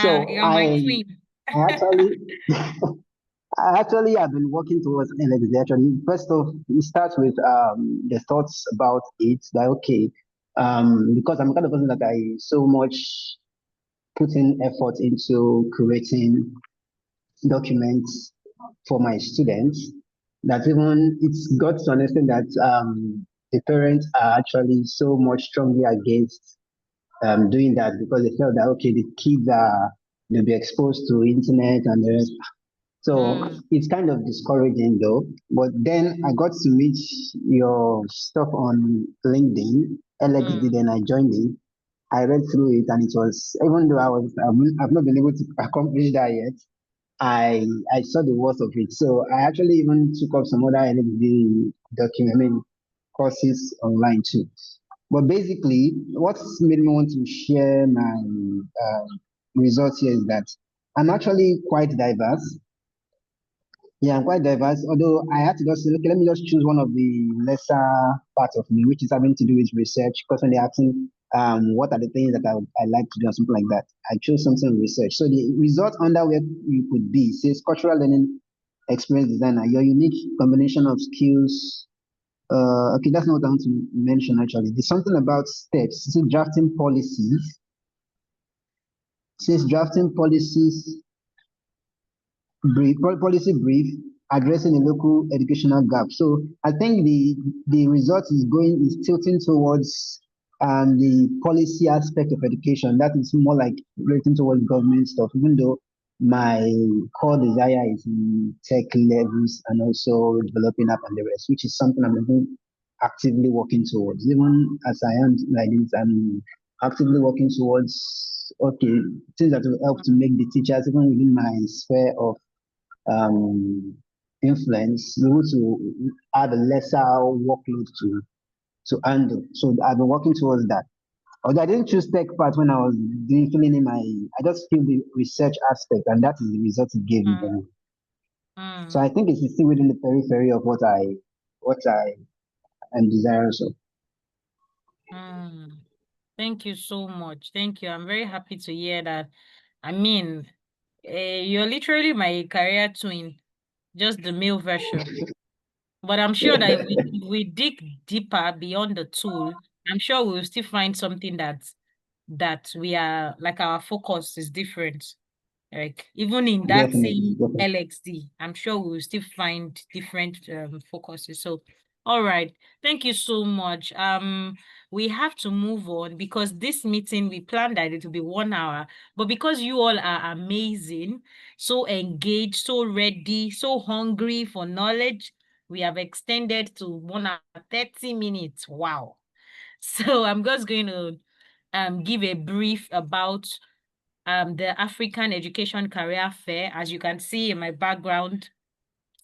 Speaker 11: So
Speaker 3: You're my twin.
Speaker 11: I actually I actually have been working towards LXD. Actually, first off, it starts with the thoughts about it. That okay, because I'm the kind of person that I so much put in effort into creating documents for my students that even it's got to understand that the parents are actually so much strongly against doing that because they felt that okay, the kids they'll be exposed to internet and the rest. So it's kind of discouraging though. But then I got to meet your stuff on LinkedIn, LXD, then I joined it. I read through it and it was, even though I've not been able to accomplish that yet, I saw the worth of it. So I actually even took up some other LXD courses online too. But basically, what's made me want to share my results here is that I'm actually quite diverse. Yeah, I'm quite diverse. Although I had to just say, okay, let me just choose one of the lesser parts of me, which is having to do with research. Because when they're asking, what are the things that I like to do or something like that, I chose something in research. So the result under where you could be says cultural learning experience designer. Your unique combination of skills. Okay, that's not what I want to mention actually. There's something about steps. It says drafting policies. It says drafting policies policy brief addressing a local educational gap. So I think the result is tilting towards the policy aspect of education. That is more like relating towards government stuff, even though my core desire is in tech levels and also developing app and the rest, which is something I'm even actively working towards. Even as I am like this, I'm actively working towards okay things that will help to make the teachers even within my sphere of influence, be able to add a lesser workload to handle. So I've been working towards that. Although I didn't choose tech part when I was filling in I just feel the research aspect, and that is the result it gave me. So I think it's still within the periphery of what I am desirous of.
Speaker 3: Thank you so much. Thank you. I'm very happy to hear that. I mean, you're literally my career twin, just the male version. But I'm sure that if we dig deeper beyond the tool, I'm sure we'll still find something that we are like our focus is different. Like even in that same
Speaker 11: Definitely.
Speaker 3: LXD, I'm sure we'll still find different focuses. So, all right, thank you so much. We have to move on because this meeting we planned that it will be 1 hour, but because you all are amazing, so engaged, so ready, so hungry for knowledge, we have extended to 1 hour 30 minutes. Wow. So I'm just going to give a brief about the African Education Career Fair. As you can see in my background,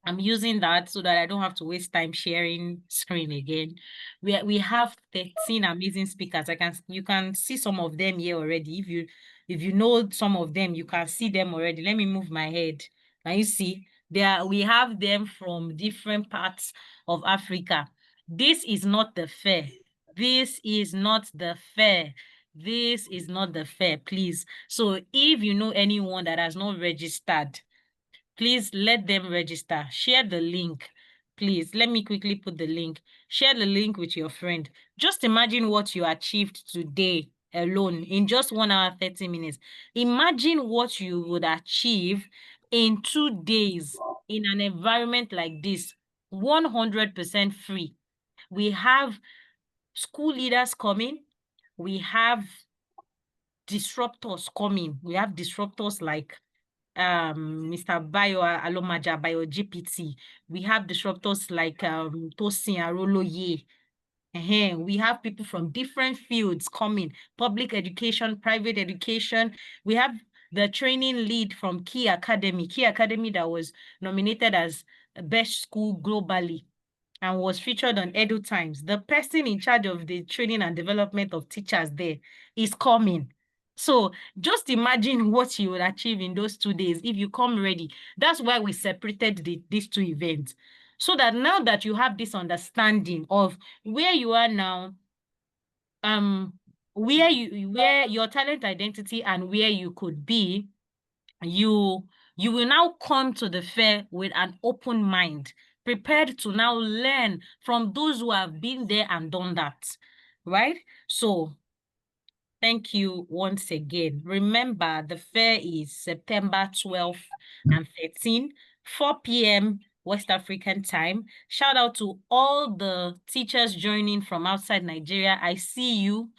Speaker 3: I'm using that so that I don't have to waste time sharing screen again. We have 13 amazing speakers. You can see some of them here already. If you know some of them, you can see them already. Let me move my head. Can you see? We have them from different parts of Africa. This is not the fair. This is not the fair. This is not the fair, please. So if you know anyone that has not registered, please let them register. Share the link. Please, let me quickly put the link. Share the link with your friend. Just imagine what you achieved today alone in just 1 hour, 30 minutes. Imagine what you would achieve in 2 days in an environment like this, 100% free. We have school leaders coming. We have disruptors coming. We have disruptors like Mr. Bayo Alomaja, Bayo GPT. We have disruptors like Tosin Aroloye. We have people from different fields coming, public education, private education. We have the training lead from Key Academy that was nominated as best school globally and was featured on Edu Times. The person in charge of the training and development of teachers there is coming. So just imagine what you will achieve in those 2 days if you come ready. That's why we separated these two events. So that now that you have this understanding of where you are now, where your talent identity and where you could be, you will now come to the fair with an open mind, prepared to now learn from those who have been there and done that, right? So thank you once again. Remember, the fair is September 12th and 13th, 4 p.m. West African time. Shout out to all the teachers joining from outside Nigeria. I see you.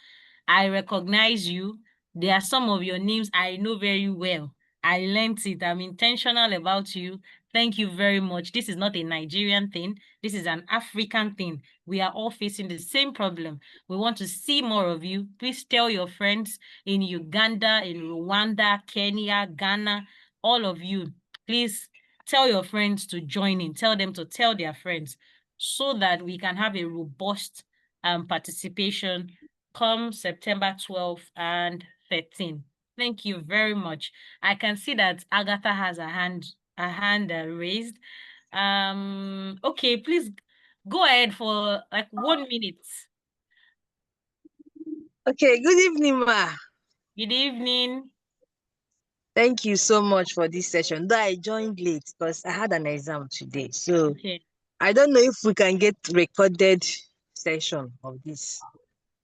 Speaker 3: I recognize you. There are some of your names I know very well. I learned it. I'm intentional about you. Thank you very much. This is not a Nigerian thing. This is an African thing. We are all facing the same problem. We want to see more of you. Please tell your friends in Uganda, in Rwanda, Kenya, Ghana, all of you. Please tell your friends to join in. Tell them to tell their friends so that we can have a robust participation come September 12th and 13th. Thank you very much. I can see that Agatha has a hand raised. Okay, please go ahead for like 1 minute.
Speaker 12: Okay, good evening, ma.
Speaker 3: Good evening.
Speaker 12: Thank you so much for this session. Though I joined late because I had an exam today. So
Speaker 3: Okay.
Speaker 12: I don't know if we can get recorded session of this.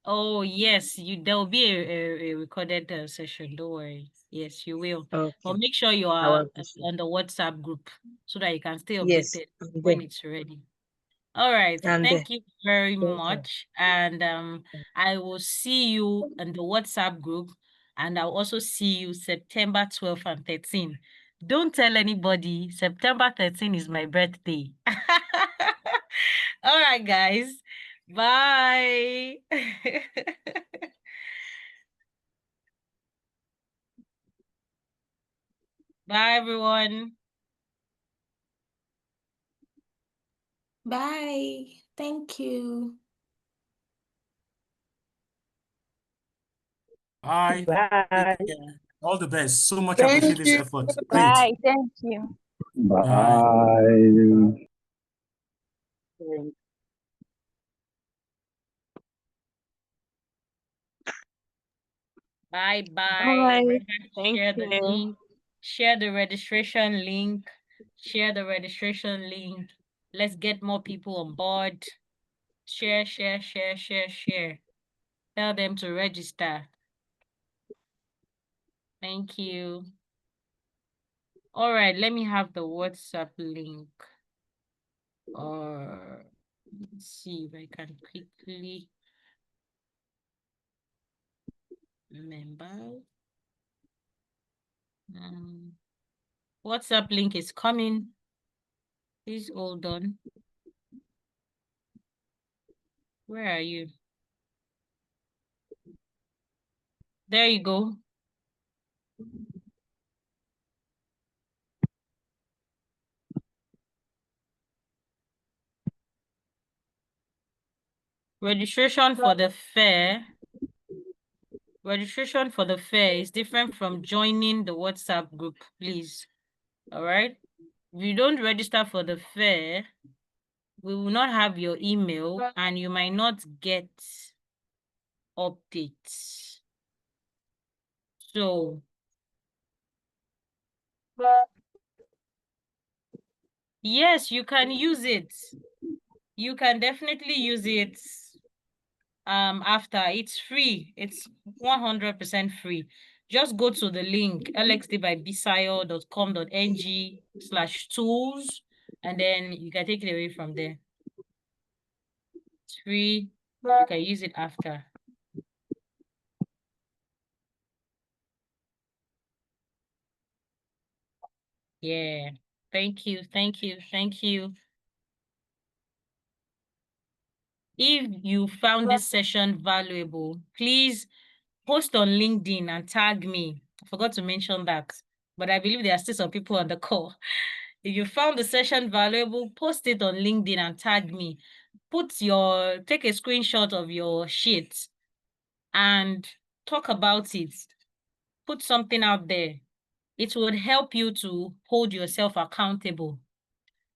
Speaker 3: Oh, yes, there will be a recorded session. Don't worry. Yes, you will.
Speaker 12: Okay.
Speaker 3: But make sure you
Speaker 12: I will
Speaker 3: are
Speaker 12: appreciate.
Speaker 3: on the WhatsApp group so that you can stay
Speaker 12: Yes,
Speaker 3: updated
Speaker 12: I'm
Speaker 3: when
Speaker 12: there.
Speaker 3: it's ready. All right.
Speaker 12: I'm there.
Speaker 3: Thank you very
Speaker 12: Thank you.
Speaker 3: much. And I will see you in the WhatsApp group, and I'll also see you September 12th and 13th. Don't tell anybody. September 13th is my birthday. All right, guys. Bye. Bye, everyone.
Speaker 9: Bye. Thank you.
Speaker 6: Bye.
Speaker 12: Bye.
Speaker 6: Take care. All the best. So much
Speaker 12: Thank
Speaker 6: appreciate this
Speaker 12: you.
Speaker 6: effort. Great.
Speaker 12: Bye. Thank you.
Speaker 6: Bye.
Speaker 2: Bye.
Speaker 3: Bye.
Speaker 12: Bye.
Speaker 3: Remember to
Speaker 12: Thank
Speaker 3: share the
Speaker 12: you.
Speaker 3: link. Share the registration link. Share the registration link. Let's get more people on board. Share. Tell them to register. Thank you. All right, let me have the WhatsApp link. Or let's see if I can quickly remember. WhatsApp link is coming. Please hold on. Where are you? There you go. Registration for the fair. Registration for the fair is different from joining the WhatsApp group, please. All right. If you don't register for the fair, we will not have your email and you might not get updates. So yes, you can use it. You can definitely use it after. It's free. It's 100% free. just go to the link lxdbybisayo.com.ng/tools, and then you can take it away from there. It's free. You can use it after. Yeah. Thank you. Thank you. Thank you. If you found this session valuable, please post on LinkedIn and tag me. I forgot to mention that, but I believe there are still some people on the call. If you found the session valuable, post it on LinkedIn and tag me. Take a screenshot of your sheet and talk about it. Put something out there. It would help you to hold yourself accountable.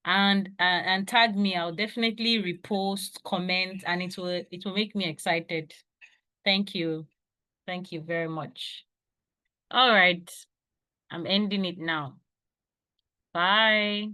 Speaker 3: And tag me. I'll definitely repost, comment, and it will make me excited. Thank you. Thank you very much. All right. I'm ending it now. Bye.